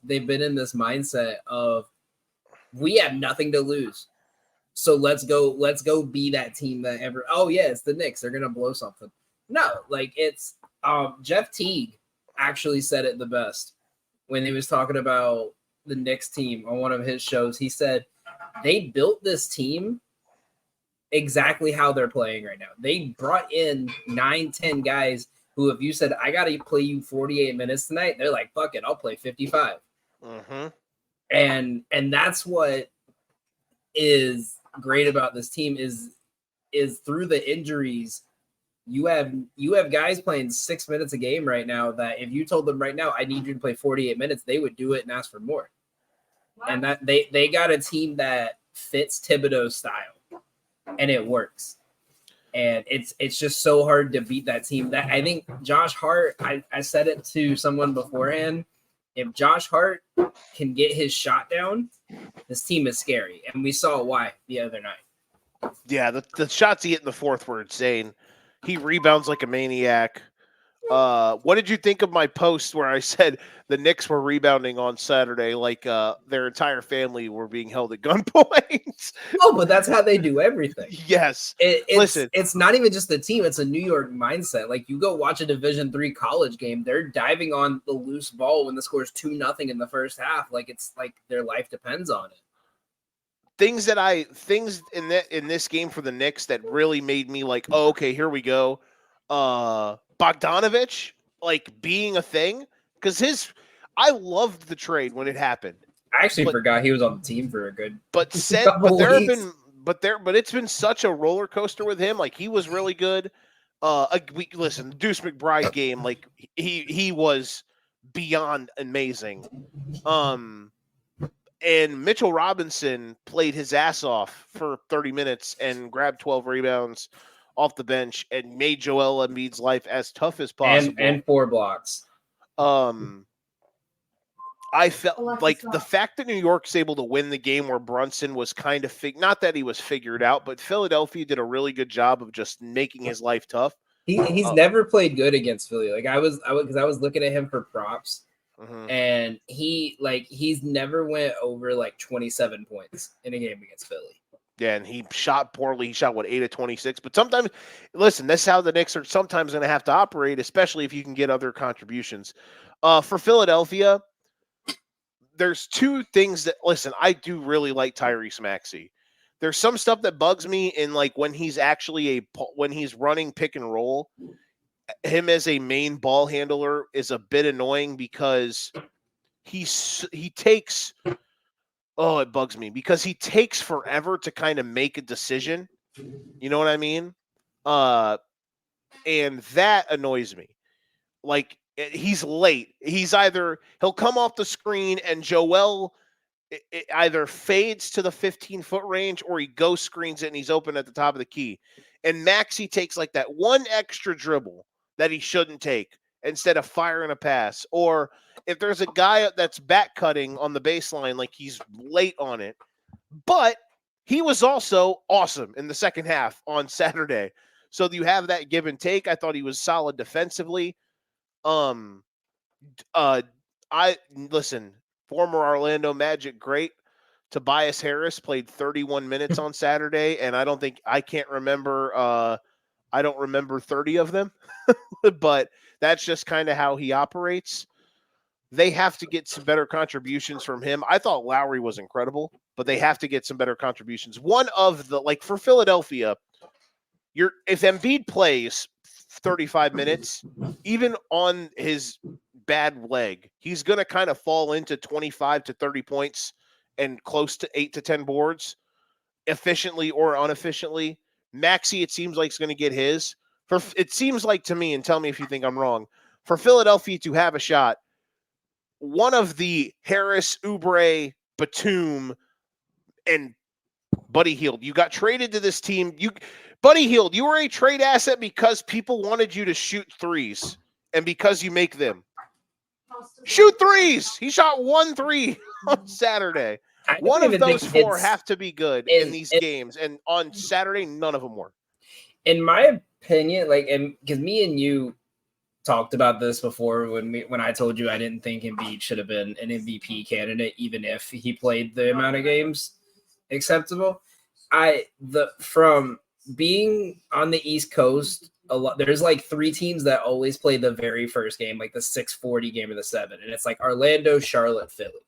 they've been in this mindset of we have nothing to lose. So let's go be that team that it's the Knicks, they're gonna blow something. No, like it's Jeff Teague actually said it the best when he was talking about the Knicks team on one of his shows. He said they built this team exactly how they're playing right now. They brought in 9-10 guys who, if you said, I got to play you 48 minutes tonight, they're like, fuck it, I'll play 55. And that's what is great about this team is through the injuries, you have guys playing 6 minutes a game right now that if you told them right now, I need you to play 48 minutes, they would do it and ask for more. Wow. And that they got a team that fits Thibodeau's style, and it works. And it's just so hard to beat that team. That I think Josh Hart, I said it to someone beforehand, if Josh Hart can get his shot down, this team is scary. And we saw why the other night. Yeah, the shots he hit in the fourth were insane. He rebounds like a maniac. What did you think of my post where I said the Knicks were rebounding on Saturday like their entire family were being held at gunpoint? Oh, but that's how they do everything. Yes. Listen, it's not even just the team. It's a New York mindset. Like you go watch a Division III college game, they're diving on the loose ball when the score is 2-0 in the first half. Like it's like their life depends on it. Things in this game for the Knicks that really made me like, oh, okay, here we go. Bogdanovich, like being a thing, because I loved the trade when it happened. I actually forgot he was on the team for a good. But it's been such a roller coaster with him. Like he was really good. Listen, Deuce McBride game, like he was beyond amazing. And Mitchell Robinson played his ass off for 30 minutes and grabbed 12 rebounds off the bench and made Joel Embiid's life as tough as possible. And 4 blocks. I felt like the fact that New York's able to win the game where Brunson was kind of not that he was figured out, but Philadelphia did a really good job of just making his life tough. He's never played good against Philly. Like I was looking at him for props. And he's never went over like 27 points in a game against Philly. Yeah, and he shot poorly. He shot 8 of 26. But sometimes, listen, that's how the Knicks are sometimes going to have to operate, especially if you can get other contributions. For Philadelphia, there's 2 things that listen. I do really like Tyrese Maxey. There's some stuff that bugs me in like when he's running pick and roll. Him as a main ball handler is a bit annoying because it bugs me because he takes forever to kind of make a decision. You know what I mean? And that annoys me. Like he's late. He'll come off the screen and Joel either fades to the 15-foot range or he ghost screens it and he's open at the top of the key. And Maxey takes like that one extra dribble that he shouldn't take instead of firing a pass. Or if there's a guy that's back cutting on the baseline, like he's late on it. But he was also awesome in the second half on Saturday. So you have that give and take. I thought he was solid defensively. Former Orlando Magic great. Tobias Harris played 31 minutes on Saturday, and I don't remember 30 of them, but that's just kind of how he operates. They have to get some better contributions from him. I thought Lowry was incredible, but they have to get some better contributions. One of the, like for Philadelphia, if Embiid plays 35 minutes, even on his bad leg, he's going to kind of fall into 25 to 30 points and close to 8 to 10 boards, efficiently or inefficiently. Maxey, it seems like, is going to get his. It seems like to me, and tell me if you think I'm wrong, for Philadelphia to have a shot, one of the Harris, Oubre, Batum, and Buddy Hield. You got traded to this team. Buddy Hield, you were a trade asset because people wanted you to shoot threes and because you make them. Shoot threes. He shot 1 3 on Saturday. I don't One of even those think 4 it's- have to be good in- in these games, and on Saturday, none of them were. In my opinion, like, and because me and you talked about this before when I told you I didn't think Embiid should have been an MVP candidate, even if he played the amount of games acceptable. From being on the East Coast, there's like 3 teams that always play the very first game, like the 6:40 game or the 7, and it's like Orlando, Charlotte, Philly.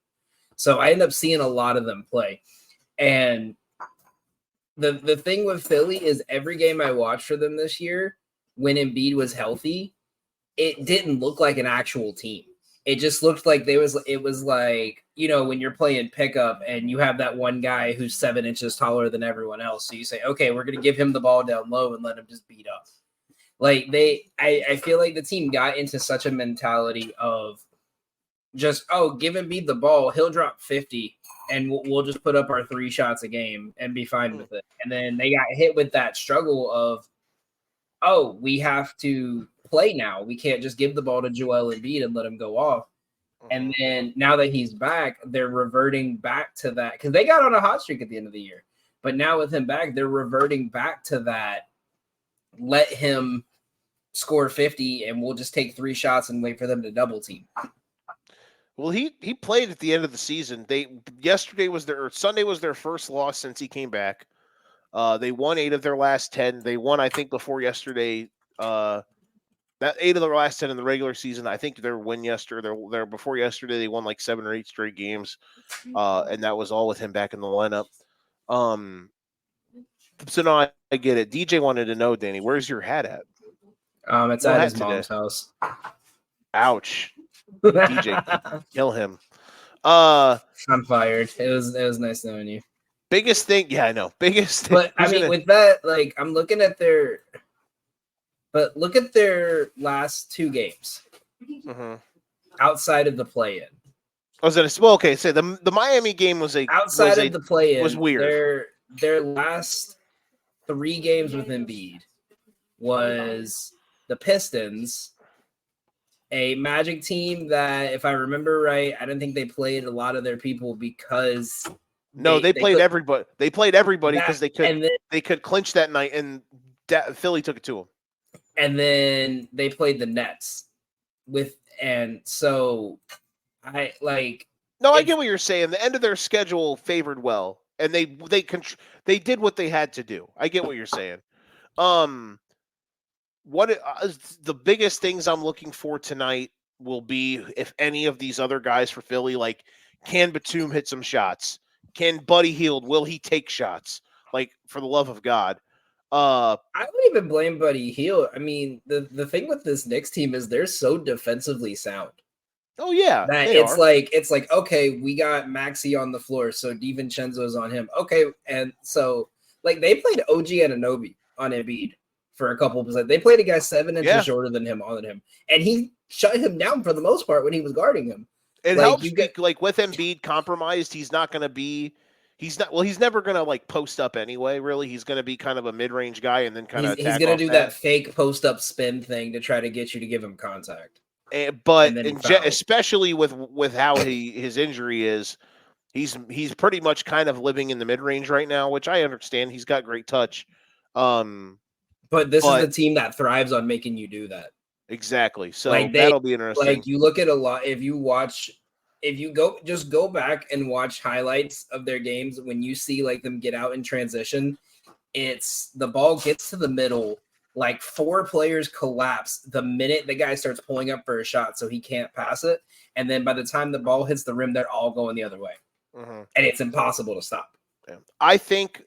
So I end up seeing a lot of them play, and the thing with Philly is every game I watched for them this year, when Embiid was healthy, it didn't look like an actual team. It just looked like it was like, when you're playing pickup and you have that one guy who's 7 inches taller than everyone else. So you say, okay, we're going to give him the ball down low and let him just beat up. Like I feel like the team got into such a mentality of just, give Embiid the ball, he'll drop 50 and we'll just put up our 3 shots a game and be fine with it. And then they got hit with that struggle of, we have to play now. We can't just give the ball to Joel Embiid and let him go off. And then now that he's back, they're reverting back to that because they got on a hot streak at the end of the year. But now with him back, they're reverting back to that. Let him score 50 and we'll just take 3 shots and wait for them to double team. Well, he played at the end of the season. Sunday was their first loss since he came back. They won 8 of their last 10. They won, I think, before yesterday. That 8 of their last 10 in the regular season. I think their win yesterday. Their before yesterday, they won like 7 or 8 straight games, and that was all with him back in the lineup. So now I get it. DJ wanted to know, Danny, where's your hat at? It's at his mom's house. Ouch, DJ, kill him. I'm fired. It was nice knowing you. Biggest thing, yeah, I know. Biggest thing. But I mean, with that, like, I'm looking at look at their last 2 games outside of the play-in. Okay. So the Miami game was the play-in was weird. Their last 3 games with Embiid was the Pistons, a Magic team that, if I remember right, I don't think they played a lot of their people because they played everybody. They played everybody because they could clinch that night, and Philly took it to them. And then they played the Nets I get what you're saying. The end of their schedule favored well, and they did what they had to do. I get what you're saying. What the biggest things I'm looking for tonight will be if any of these other guys for Philly, like, can Batum hit some shots? Can Buddy Hield, will he take shots? Like, for the love of God. I don't even blame Buddy Hield. I mean, the thing with this Knicks team is they're so defensively sound. Oh yeah, that it's like okay, we got Maxey on the floor, so DiVincenzo's on him. Okay, and so like they played OG Anunoby on Embiid for a couple of. They played a guy 7 inches shorter than him on him, and he shut him down for the most part when he was guarding him. It helps. With Embiid compromised, he's not going to be. He's never going to like post up anyway, really. He's going to be kind of a mid-range guy and then kind of he's going to do that fake post up spin thing to try to get you to give him contact. But especially with how his injury is, he's pretty much kind of living in the mid-range right now, which I understand. He's got great touch. But this is the team that thrives on making you do that. Exactly. So that'll be interesting. Like you look at a lot if you go back and watch highlights of their games, when you see like them get out in transition, it's the ball gets to the middle, like 4 players collapse the minute the guy starts pulling up for a shot, so he can't pass it. And then by the time the ball hits the rim, they're all going the other way. And it's impossible to stop. Yeah. I think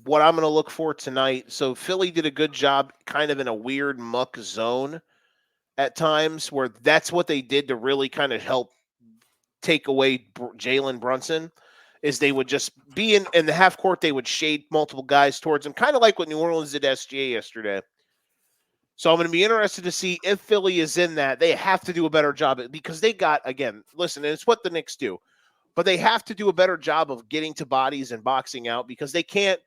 what I'm going to look for tonight, so Philly did a good job kind of in a weird muck zone at times, where that's what they did to really kind of help take away Jalen Brunson, is they would just be in the half court. They would shade multiple guys towards him, kind of like what New Orleans did SGA yesterday. So I'm going to be interested to see if Philly is in that. They have to do a better job because they got, again, listen, and it's what the Knicks do, but they have to do a better job of getting to bodies and boxing out because they can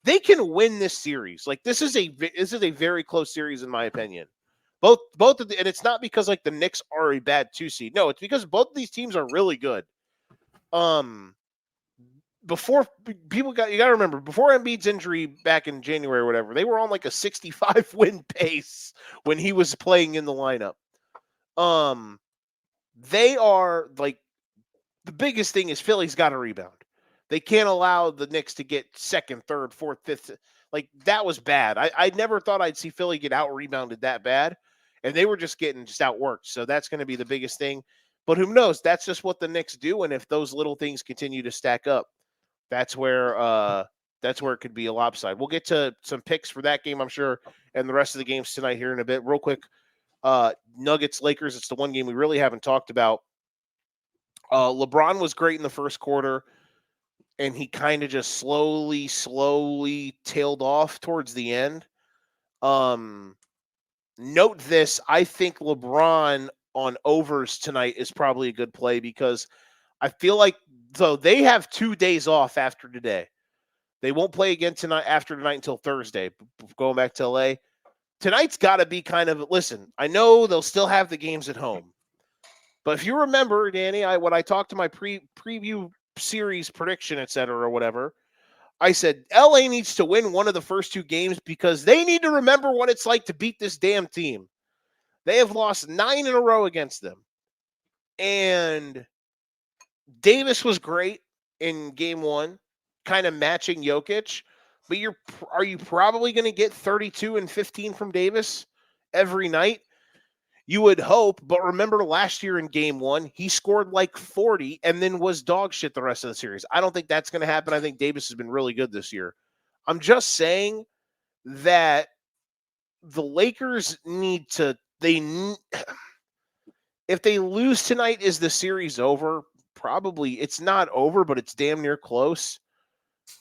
win this series. Like this is a very close series in my opinion. Both of the, and it's not because like the Knicks are a bad 2 seed. No, it's because both of these teams are really good. Before you got to remember, before Embiid's injury back in January or whatever, they were on like a 65 win pace when he was playing in the lineup. They are like, the biggest thing is Philly's got to rebound. They can't allow the Knicks to get second, third, fourth, fifth. Like, that was bad. I never thought I'd see Philly get out rebounded that bad, and they were just getting outworked. So that's going to be the biggest thing. But who knows? That's just what the Knicks do, and if those little things continue to stack up, that's where it could be a lopside. We'll get to some picks for that game, I'm sure, and the rest of the games tonight here in a bit. Real quick, Nuggets, Lakers, it's the one game we really haven't talked about. LeBron was great in the first quarter, and he kind of just slowly tailed off towards the end. Note this, I think LeBron on overs tonight is probably a good play because I feel like, so they have 2 days off after today. They won't play again after tonight until Thursday, going back to LA. Tonight's got to be kind of, listen, I know they'll still have the games at home. But if you remember, Danny, when I talked to my preview series prediction, et cetera, or whatever, I said LA needs to win one of the first 2 games because they need to remember what it's like to beat this damn team. They have lost 9 in a row against them. And Davis was great in game 1, kind of matching Jokic. But are you probably going to get 32 and 15 from Davis every night? You would hope, but remember last year in game 1, he scored like 40 and then was dog shit the rest of the series. I don't think that's going to happen. I think Davis has been really good this year. I'm just saying that the Lakers need to, if they lose tonight, is the series over? Probably. It's not over, but it's damn near close.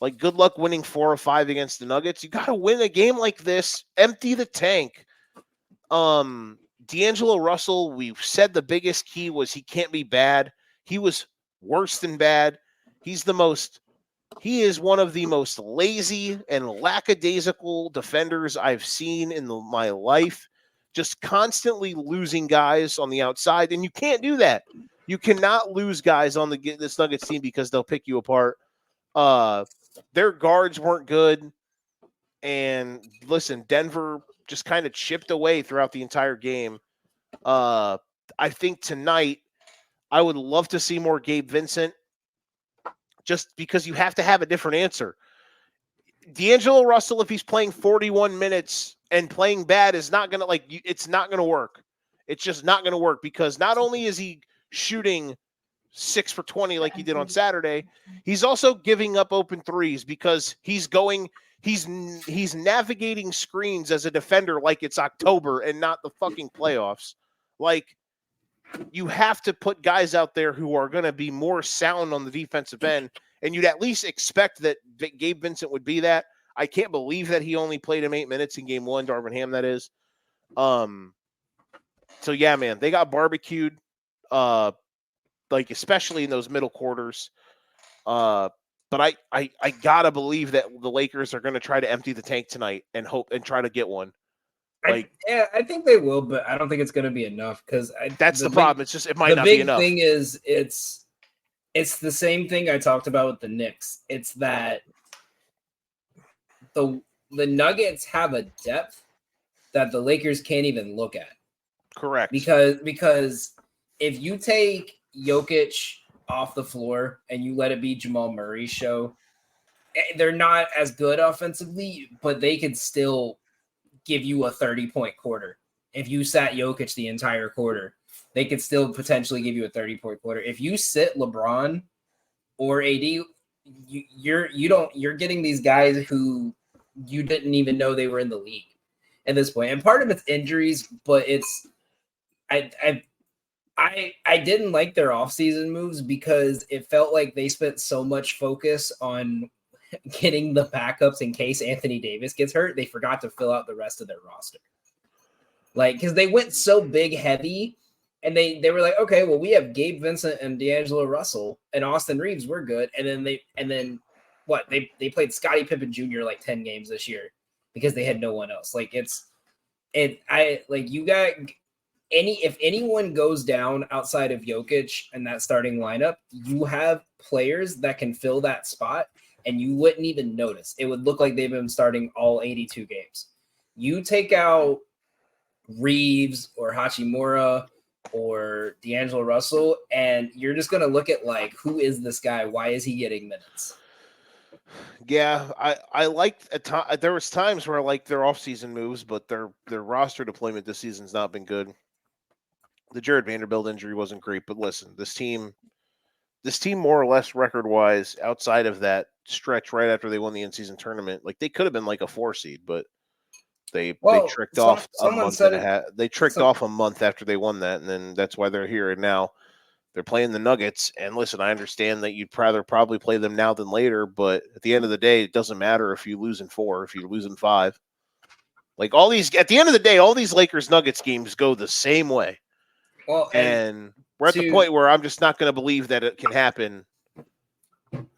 Like, good luck winning 4 or 5 against the Nuggets. You got to win a game like this. Empty the tank. D'Angelo Russell, we've said the biggest key was he can't be bad. He was worse than bad. He is one of the most lazy and lackadaisical defenders I've seen in my life. Just constantly losing guys on the outside, and you can't do that. You cannot lose guys on this Nuggets team because they'll pick you apart. Their guards weren't good. And listen, Denver just kind of chipped away throughout the entire game. I think tonight I would love to see more Gabe Vincent just because you have to have a different answer. D'Angelo Russell, if he's playing 41 minutes and playing bad, is not going to it's not going to work. It's just not going to work because not only is he shooting 6 for 20 like he did on Saturday, he's also giving up open threes because he's navigating screens as a defender like it's October and not the fucking playoffs. Like, you have to put guys out there who are going to be more sound on the defensive end, and you'd at least expect that Gabe Vincent would be that. I can't believe that he only played him 8 minutes in game 1, Darvin Ham, that is. So, yeah, man, they got barbecued, especially in those middle quarters. But I gotta believe that the Lakers are going to try to empty the tank tonight and hope and try to get one. I think they will, but I don't think it's going to be enough because that's the problem. It's just it might not be enough. The big thing is it's the same thing I talked about with the Knicks. It's that the Nuggets have a depth that the Lakers can't even look at. Correct. Because if you take Jokic off the floor and you let it be Jamal Murray's show, they're not as good offensively, but they could still give you a 30-point quarter. If you sat Jokic the entire quarter, they could still potentially give you a 30-point quarter. If you sit LeBron or AD, you're getting these guys who you didn't even know they were in the league at this point. And part of it's injuries, but it's I didn't like their offseason moves because it felt like they spent so much focus on getting the backups in case Anthony Davis gets hurt. They forgot to fill out the rest of their roster. Because they went so big heavy and they were like, okay, well, we have Gabe Vincent and D'Angelo Russell and Austin Reeves. We're good. And then they played Scottie Pippen Jr. like 10 games this year because they had no one else. you got if anyone goes down outside of Jokic and that starting lineup, you have players that can fill that spot and you wouldn't even notice. It would look like they've been starting all 82 games. You take out Reeves or Hachimura or D'Angelo Russell, and you're just going to look at like, who is this guy? Why is he getting minutes? Yeah, I liked there was times where I liked their offseason moves, but their roster deployment this season's not been good. The Jared Vanderbilt injury wasn't great, but listen, this team more or less record-wise, outside of that stretch right after they won the in-season tournament, like they could have been like a 4 seed, but they tricked off a month and a half. They tricked off a month after they won that, and then that's why they're here. And now they're playing the Nuggets. And listen, I understand that you'd rather probably play them now than later, but at the end of the day, it doesn't matter if you lose in 4, if you lose in 5. Like all these, at the end of the day, all these Lakers Nuggets games go the same way. Well, and we're at the point where I'm just not going to believe that it can happen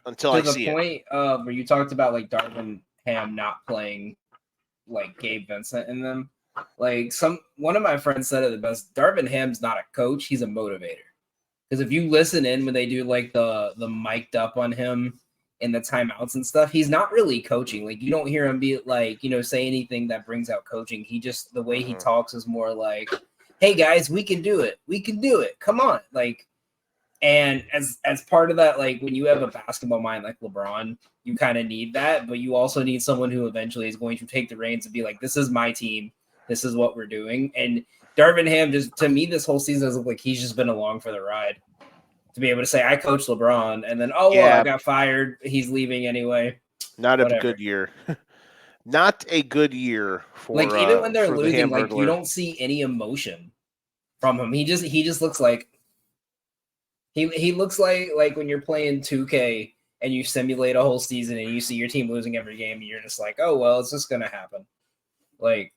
until I see it. To the point of where you talked about like Darvin Ham not playing like Gabe Vincent in them. Like one of my friends said it the best. Darvin Ham's not a coach; he's a motivator. Because if you listen in when they do like the mic'd up on him in the timeouts and stuff, he's not really coaching. Like you don't hear him be like say anything that brings out coaching. He just the way he talks is more like, "Hey guys, we can do it. We can do it. Come on!" Like, and as part of that, like when you have a basketball mind like LeBron, you kind of need that, but you also need someone who eventually is going to take the reins and be like, "This is my team. This is what we're doing." And Darvin Ham, just to me, this whole season has looked like he's just been along for the ride. To be able to say, "I coached LeBron," and then, I got fired. He's leaving anyway. Not a good year. Not a good year for like even when they're losing, like you don't see any emotion from him. He just looks like he looks like when you're playing 2K and you simulate a whole season and you see your team losing every game, and you're just like, "Oh well, it's just gonna happen." Like,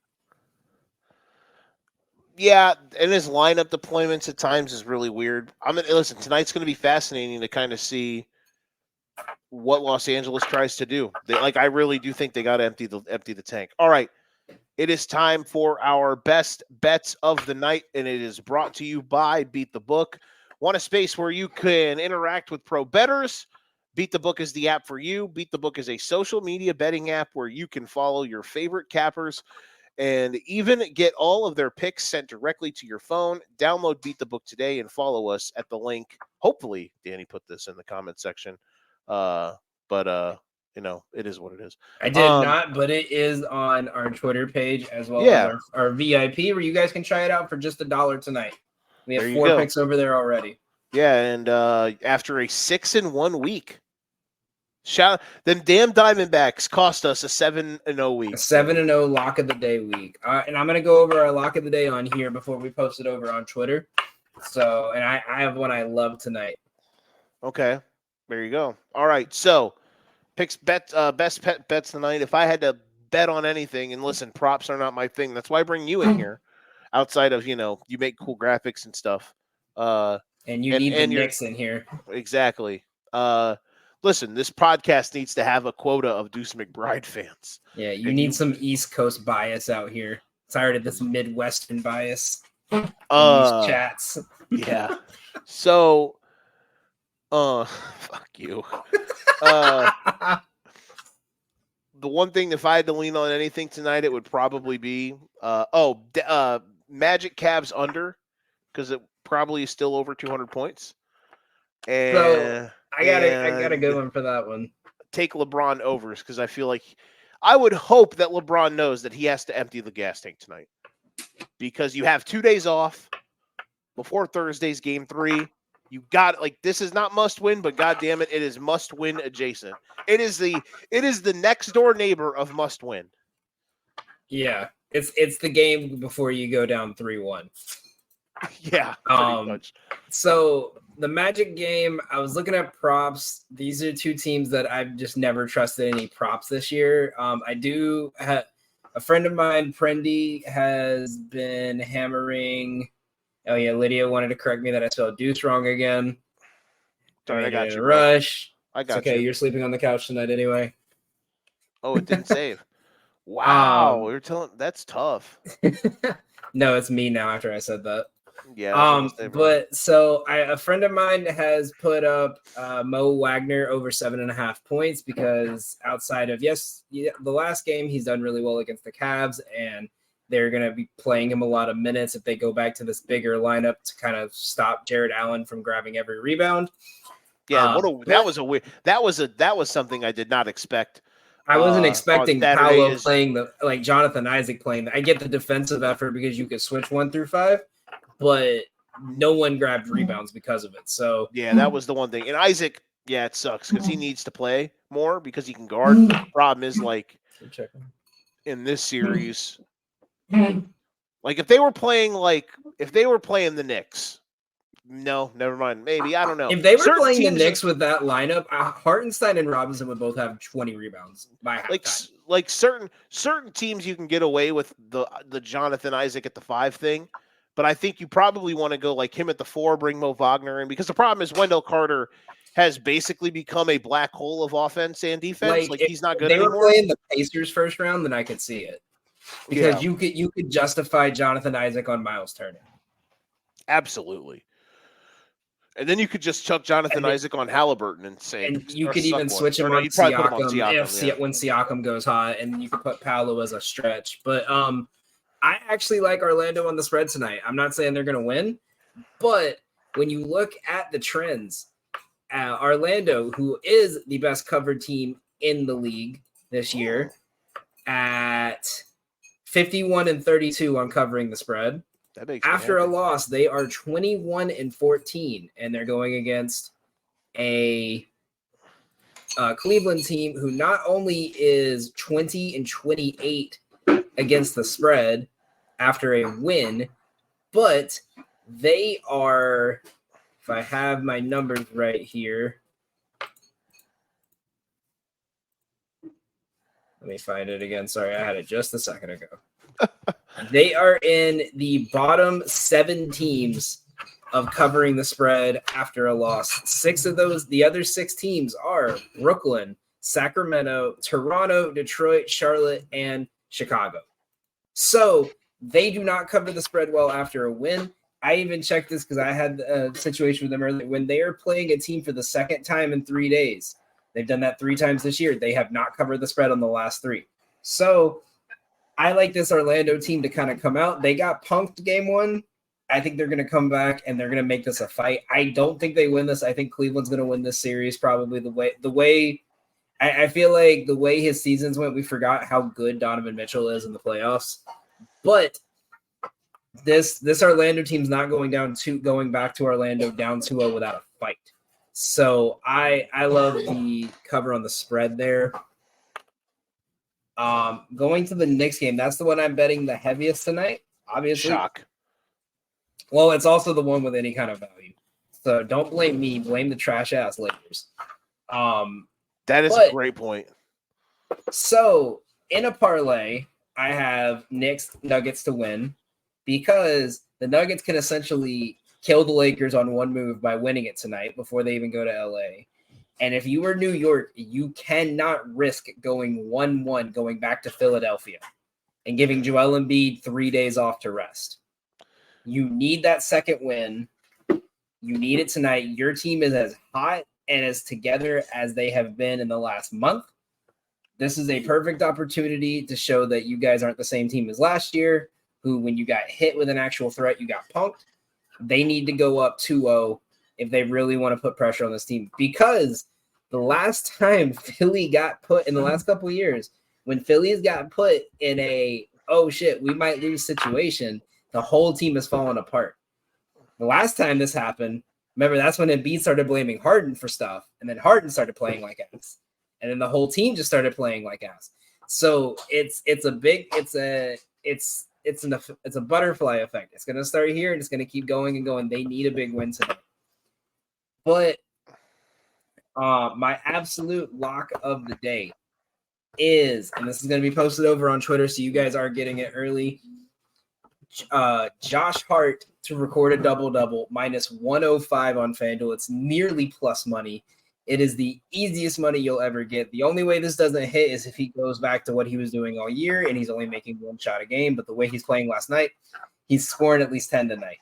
yeah, and his lineup deployments at times is really weird. Listen, tonight's going to be fascinating to kind of see what Los Angeles tries to do. I really do think they got to empty the tank. All right, it is time for our best bets of the night, and it is brought to you by Beat the Book. Want a space where you can interact with pro bettors? Beat the Book is the app for you. Beat the Book is a social media betting app where you can follow your favorite cappers and even get all of their picks sent directly to your phone. Download Beat the Book today and follow us at the link. Hopefully, Danny put this in the comment section. But it is what it is. I did not, but it is on our Twitter page as well as our VIP, where you guys can try it out for just $1 tonight. We have 4 picks over there already. Yeah, and after a 6-1 week, them damn Diamondbacks cost us a 7-0 week. A 7-0 lock of the day week. And I'm going to go over our lock of the day on here before we post it over on Twitter. So, and I have one I love tonight. Okay, there you go. All right, so best bets tonight. If I had to bet on anything, and listen, props are not my thing. That's why I bring you in here. Outside of you make cool graphics and stuff. And you need the Knicks in here. Exactly. Listen, this podcast needs to have a quota of Deuce McBride fans. Yeah, you need some East Coast bias out here. Tired of this Midwestern bias. These chats. Yeah. So, fuck you. The one thing, if I had to lean on anything tonight, it would probably be Magic Cavs under, because it probably is still over 200 points. And so I got a good one for that one. Take LeBron overs, because I feel like I would hope that LeBron knows that he has to empty the gas tank tonight, because you have 2 days off before Thursday's game 3. You got this is not must win, but God damn it, it is must win adjacent. It is the next door neighbor of must win. Yeah, it's the game before you go down 3-1. Yeah, pretty much. So the Magic game, I was looking at props. These are 2 teams that I've just never trusted any props this year. I do have a friend of mine, Prendy, has been hammering. Oh yeah, Lydia wanted to correct me that I spelled Deuce wrong again. Sorry, I got you. Rush. I got you. Okay, you're sleeping on the couch tonight anyway. Oh, it didn't save. Wow, you're telling that's tough. No, it's me now after I said that. Yeah. I was gonna say, bro. But so a friend of mine has put up Mo Wagner over 7.5 points because outside of the last game, he's done really well against the Cavs, and they're going to be playing him a lot of minutes if they go back to this bigger lineup to kind of stop Jared Allen from grabbing every rebound. Yeah, that was something I did not expect. I wasn't expecting Paolo is- playing like Jonathan Isaac playing. I get the defensive effort because you could switch 1 through 5, but no one grabbed rebounds because of it. So Yeah, that was the one thing. And Isaac, yeah, it sucks because he needs to play more because he can guard. But the problem is, like, in this series, like if they were playing the Knicks, no, never mind. Maybe, I don't know. if they were Certain playing the teams- Knicks with that lineup, Hartenstein and Robinson would both have 20 rebounds by halftime. like certain teams you can get away with the Jonathan Isaac at the 5 thing, but I think you probably want to go like him at the 4, bring Mo Wagner in, because the problem is Wendell Carter has basically become a black hole of offense and defense. Like he's not good If they anymore. were playing the Pacers first round, then I could see it because you could justify Jonathan Isaac on Miles Turner. Absolutely. And then you could just chuck Jonathan Isaac on Halliburton and say, And you or could even suck switch one. him Or no, on you'd probably put him on Siakam, when Siakam goes hot, and you could put Paolo as a stretch. But I actually like Orlando on the spread tonight. I'm not saying they're going to win, but when you look at the trends, Orlando, who is the best covered team in the league this year, at 51-32 on covering the spread. That makes me After a happy. loss, they are 21-14, and they're going against a Cleveland team who not only is 20-28 against the spread after a win, but they are, if I have my numbers right here, let me find it again. Sorry, I had it just a second ago. They are in the bottom 7 teams of covering the spread after a loss. 6 of those, the other 6 teams are Brooklyn, Sacramento, Toronto, Detroit, Charlotte, and Chicago. So they do not cover the spread well after a win. I even checked this because I had a situation with them earlier. When they are playing a team for the second time in 3 days, they've done that 3 times this year. They have not covered the spread on the last 3. So I like this Orlando team to kind of come out. They got punked game 1. I think they're going to come back and they're going to make this a fight. I don't think they win this. I think Cleveland's going to win this series probably the way I feel like the way his seasons went, we forgot how good Donovan Mitchell is in the playoffs. But this Orlando team's not going back to Orlando down 2-0 without a fight. So I love the cover on the spread there. Going to the Knicks game, that's the one I'm betting the heaviest tonight, obviously. Shock. Well, it's also the one with any kind of value. So don't blame me, blame the trash ass Lakers. That is a great point. So in a parlay, I have Knicks Nuggets to win because the Nuggets can essentially kill the Lakers on one move by winning it tonight before they even go to LA. And if you were New York, you cannot risk going 1-1 going back to Philadelphia and giving Joel Embiid 3 days off to rest. You need that second win. You need it tonight. Your team is as hot and as together as they have been in the last month. This is a perfect opportunity to show that you guys aren't the same team as last year, who when you got hit with an actual threat, you got punked. They need to go up 2-0 if they really want to put pressure on this team, because the last time Philly got put in the last couple of years, when Philly's got put in a, oh shit, we might lose situation, the whole team has fallen apart. The last time this happened, remember, that's when Embiid started blaming Harden for stuff, and then Harden started playing like ass, and then the whole team just started playing like ass. So it's a butterfly effect. It's going to start here and it's going to keep going and going. They need a big win tonight. But my absolute lock of the day is, and this is going to be posted over on Twitter, so you guys are getting it early, Josh Hart to record a double-double, minus 105 on FanDuel. It's nearly plus money. It is the easiest money you'll ever get. The only way this doesn't hit is if he goes back to what he was doing all year and he's only making one shot a game. But the way he's playing last night, he's scoring at least 10 tonight.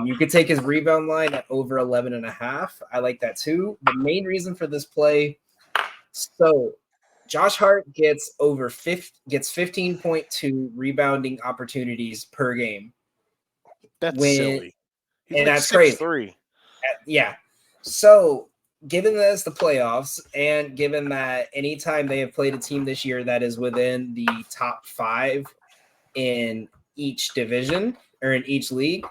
You could take his rebound line at over 11.5. I like that too. The main reason for this play, so Josh Hart gets 15.2 rebounding opportunities per game. That's silly. He's And like that's crazy. 6'3". Yeah. So given that it's the playoffs and given that anytime they have played a team this year that is within the top 5 in each division or in each league,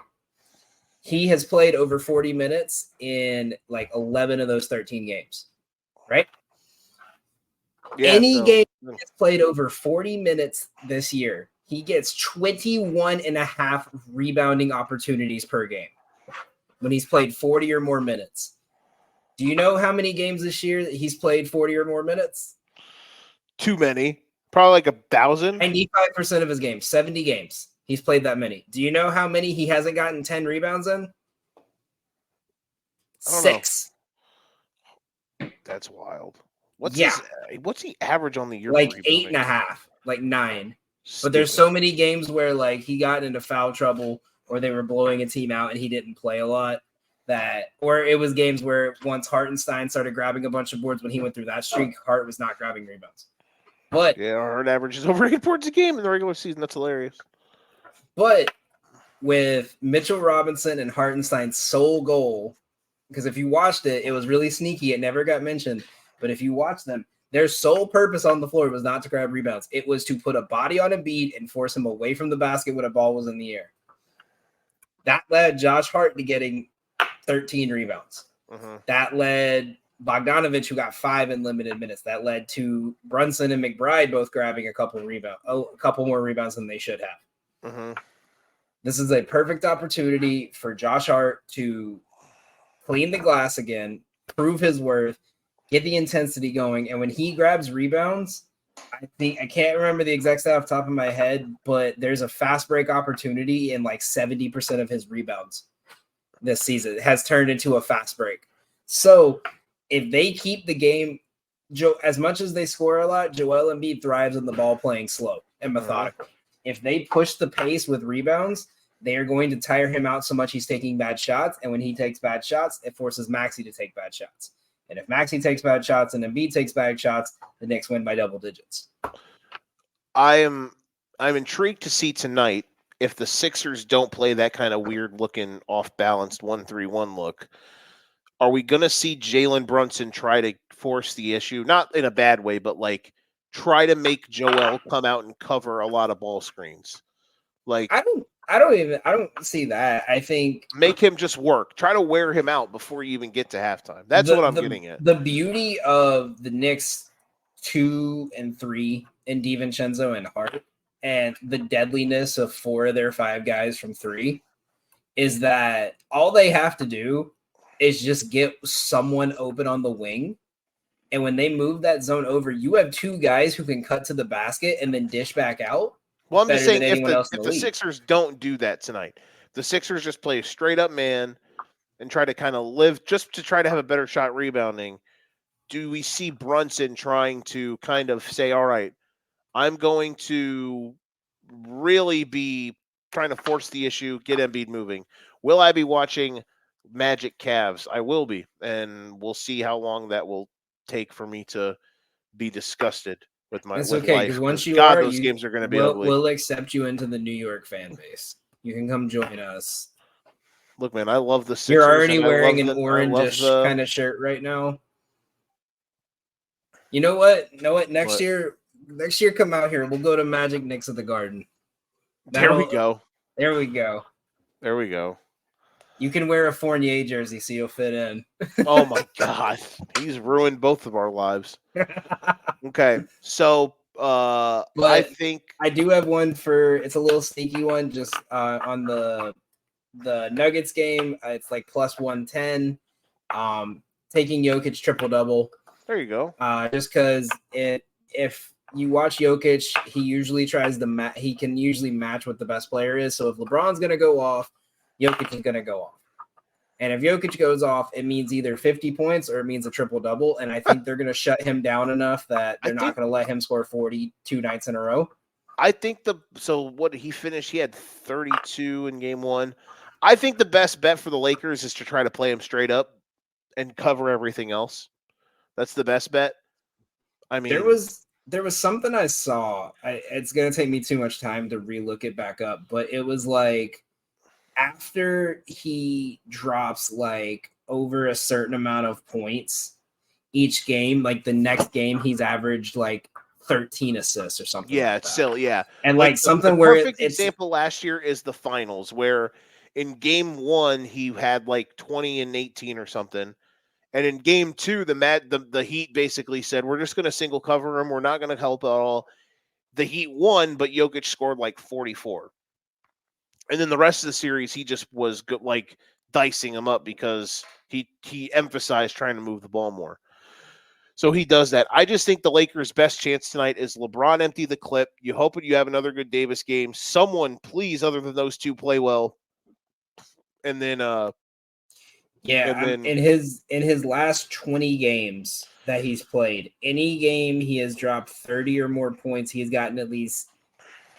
he has played over 40 minutes in like 11 of those 13 games, right? Yeah, Any game that's played over 40 minutes this year, he gets 21.5 rebounding opportunities per game when he's played 40 or more minutes. Do you know how many games this year that he's played 40 or more minutes? Too many. Probably like 1,000. 95% of his games, 70 games. He's played that many. Do you know how many he hasn't gotten 10 rebounds in? 6. That's wild. What's he average on the year? Like for 8.5, like 9. Stupid. But there's so many games where like he got into foul trouble or they were blowing a team out and he didn't play a lot. Or it was games where once Hartenstein started grabbing a bunch of boards when he went through that streak, Hart was not grabbing rebounds. But yeah, Hart averages over 8 boards a game in the regular season. That's hilarious. But with Mitchell Robinson and Hartenstein's sole goal, because if you watched it, it was really sneaky. It never got mentioned. But if you watch them, their sole purpose on the floor was not to grab rebounds. It was to put a body on Embiid and force him away from the basket when a ball was in the air. That led Josh Hart to getting 13 rebounds. That led Bogdanovich, who got 5 in limited minutes. That led to Brunson and McBride both grabbing a couple more rebounds than they should have. This is a perfect opportunity for Josh Hart to clean the glass again, prove his worth, get the intensity going. And when he grabs rebounds, I can't remember the exact stat off the top of my head, but there's a fast break opportunity in like 70% of his rebounds this season. It has turned into a fast break. So if they keep the game, as much as they score a lot, Joel Embiid thrives on the ball playing slow and methodical. If they push the pace with rebounds, they are going to tire him out so much he's taking bad shots. And when he takes bad shots, it forces Maxey to take bad shots. And if Maxey takes bad shots and Embiid takes bad shots, the Knicks win by double digits. I'm intrigued to see tonight if the Sixers don't play that kind of weird-looking, off-balanced 1-3-1 look. Are we going to see Jalen Brunson try to force the issue? Not in a bad way, but like try to make Joel come out and cover a lot of ball screens. Like I don't see that. I think make him just work. Try to wear him out before you even get to halftime. That's what I'm getting at. The beauty of the Knicks 2 and 3 in DiVincenzo and Hart and the deadliness of 4 of their 5 guys from 3 is that all they have to do is just get someone open on the wing. And when they move that zone over, you have 2 guys who can cut to the basket and then dish back out. Well, I'm just saying if the Sixers don't do that tonight, the Sixers just play a straight up man and try to kind of live just to try to have a better shot rebounding. Do we see Brunson trying to kind of say, all right, I'm going to really be trying to force the issue, get Embiid moving? Will I be watching Magic Cavs? I will be, and we'll see how long that will take for me to be disgusted with my It's with okay, life. because once you God, are, those games are going to be we'll, ugly. We'll accept you into the New York fan base. You can come join us. Look, man, I love the Sixers. You're already wearing an I love orangish the- kind of shirt right now. You know what? Next year, come out here. We'll go to Magic Knicks at the Garden. There we go. There we go. There we go. You can wear a Fournier jersey so you'll fit in. Oh my God, he's ruined both of our lives. Okay, so I think I do have one for. It's a little sneaky one, just on the Nuggets game. It's like plus 110. Taking Jokic triple double. There you go. Just because if you watch Jokic, he usually tries to he can usually match what the best player is. So if LeBron's gonna go off, Jokic is gonna go off. And if Jokic goes off, it means either 50 points or it means a triple-double. And I think they're going to shut him down enough that they're not going to let him score 42 nights in a row. I think what he finished, he had 32 in game one. I think the best bet for the Lakers is to try to play him straight up and cover everything else. That's the best bet. I mean, there was something I saw. It's going to take me too much time to relook it back up, but it was like after he drops like over a certain amount of points each game, like the next game he's averaged like 13 assists or something. Yeah, like it's that. silly. Yeah. And like something the where perfect it's example last year is the finals, where in game one he had like 20 and 18 or something. And in game two, the Heat basically said, we're just going to single cover him. We're not going to help at all. The Heat won, but Jokic scored like 44. And then the rest of the series, he just was like dicing him up because he emphasized trying to move the ball more. So he does that. I just think the Lakers' best chance tonight is LeBron empty the clip. You hope you have another good Davis game. Someone, please, other than those two, play well. And then in his last 20 games that he's played, any game he has dropped 30 or more points, he's gotten at least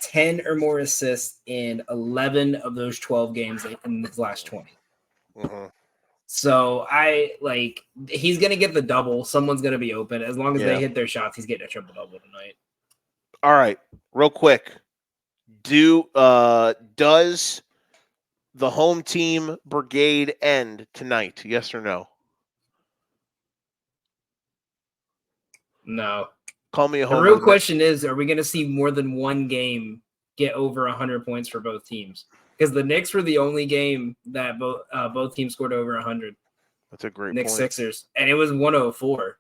10 or more assists in 11 of those 12 games in his last 20. Mm-hmm. So he's going to get the double. Someone's going to be open. As long as they hit their shots, he's getting a triple-double tonight. All right. Real quick. Does the home team brigade end tonight? Yes or no? No. Call me a homer. The real question is, are we going to see more than one game get over 100 points for both teams? Because the Knicks were the only game that both teams scored over 100. That's a great Knicks point. Sixers, and it was 104.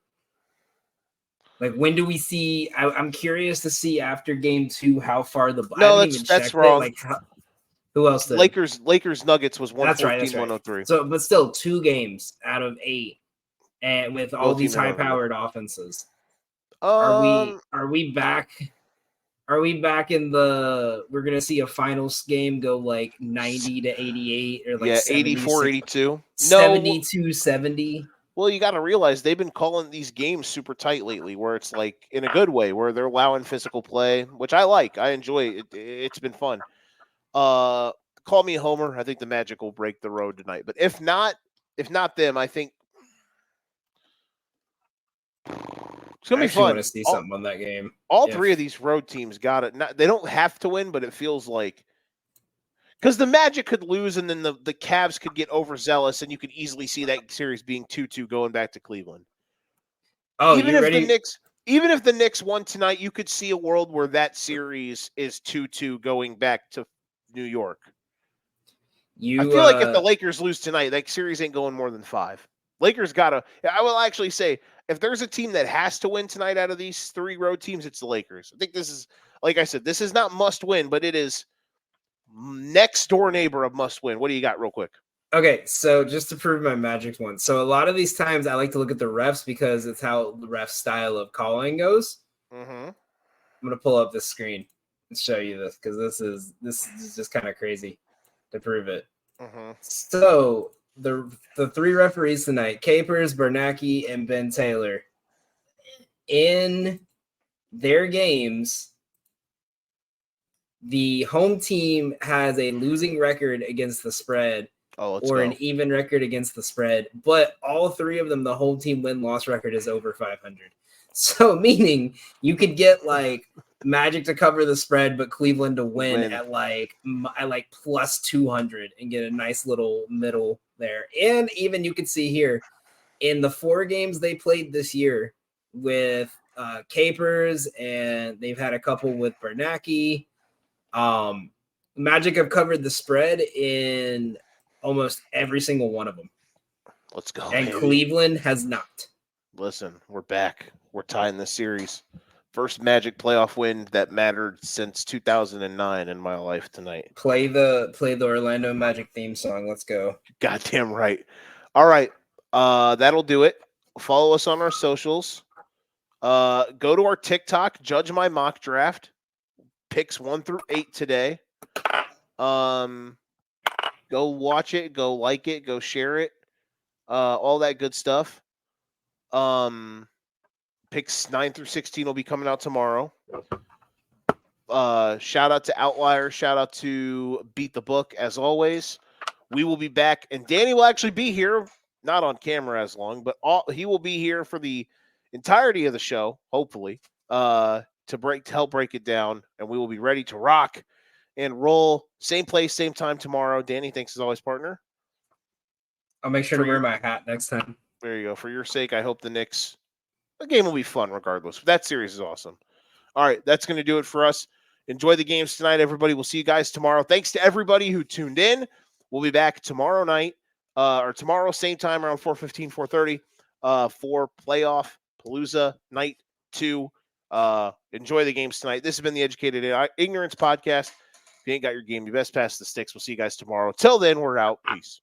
Like, when do we see? I'm curious to see after game 2 how far the. No, that's wrong. Like, who else did? Lakers Nuggets was 114, that's right. 103. So, but still, 2 games out of 8, and with all these high-powered offenses. Are we back? Are we back in the? We're gonna see a finals game go like 90 to 88 or like 84, 82. 72, 70. Well, you got to realize they've been calling these games super tight lately, where it's like in a good way, where they're allowing physical play, which I like. I enjoy it. It's been fun. Call me a homer. I think the Magic will break the road tonight. But if not them, I think it's gonna be fun. I want to see something on that game. All 3 of these road teams got it. They don't have to win, but it feels like because the Magic could lose, and then the Cavs could get overzealous, and you could easily see that series being 2-2 going back to Cleveland. Oh, even if the Knicks won tonight, you could see a world where that series is 2-2 going back to New York. I feel like if the Lakers lose tonight, that series ain't going more than 5. Lakers gotta. I will actually say, if there's a team that has to win tonight out of these 3 road teams, it's the Lakers. I think this is, like I said, this is not must win, but it is next door neighbor of must win. What do you got, real quick? Okay, so just to prove my Magic one. So a lot of these times I like to look at the refs because it's how the ref style of calling goes. Mm-hmm. I'm gonna pull up this screen and show you this because this is just kind of crazy to prove it. Mm-hmm. So the 3 referees tonight, Capers, Bernanke, and Ben Taylor, in their games, the home team has a losing record against the spread an even record against the spread, but all 3 of them, the home team win-loss record is over 500. So meaning you could get like Magic to cover the spread, but Cleveland to win at like plus 200 and get a nice little middle there. And even you could see here in the 4 games they played this year with Capers, and they've had a couple with Bernanke. Magic have covered the spread in almost every single one of them. Let's go. And baby. Cleveland has not. Listen, we're back. We're tying the series. First Magic playoff win that mattered since 2009 in my life tonight. Play the Orlando Magic theme song. Let's go. Goddamn right. All right. That'll do it. Follow us on our socials. Go to our TikTok, Judge My Mock Draft. Picks 1 through 8 today. Go watch it. Go like it. Go share it. All that good stuff. Picks 9 through 16 will be coming out tomorrow. Shout out to Outlier. Shout out to Beat the Book. As always, we will be back, and Danny will actually be here, not on camera as long, but he will be here for the entirety of the show, hopefully, to help break it down, and we will be ready to rock and roll. Same place, same time tomorrow. Danny, thanks as always, partner. I'll make sure to wear my hat next time. There you go. For your sake, I hope the game will be fun regardless. That series is awesome. All right, that's going to do it for us. Enjoy the games tonight, everybody. We'll see you guys tomorrow. Thanks to everybody who tuned in. We'll be back tomorrow night, or tomorrow, same time, around 4:15, 4:30, for Playoff Palooza Night 2. Enjoy the games tonight. This has been the Educated Ignorance Podcast. If you ain't got your game, you best pass the sticks. We'll see you guys tomorrow. Till then, we're out. Peace.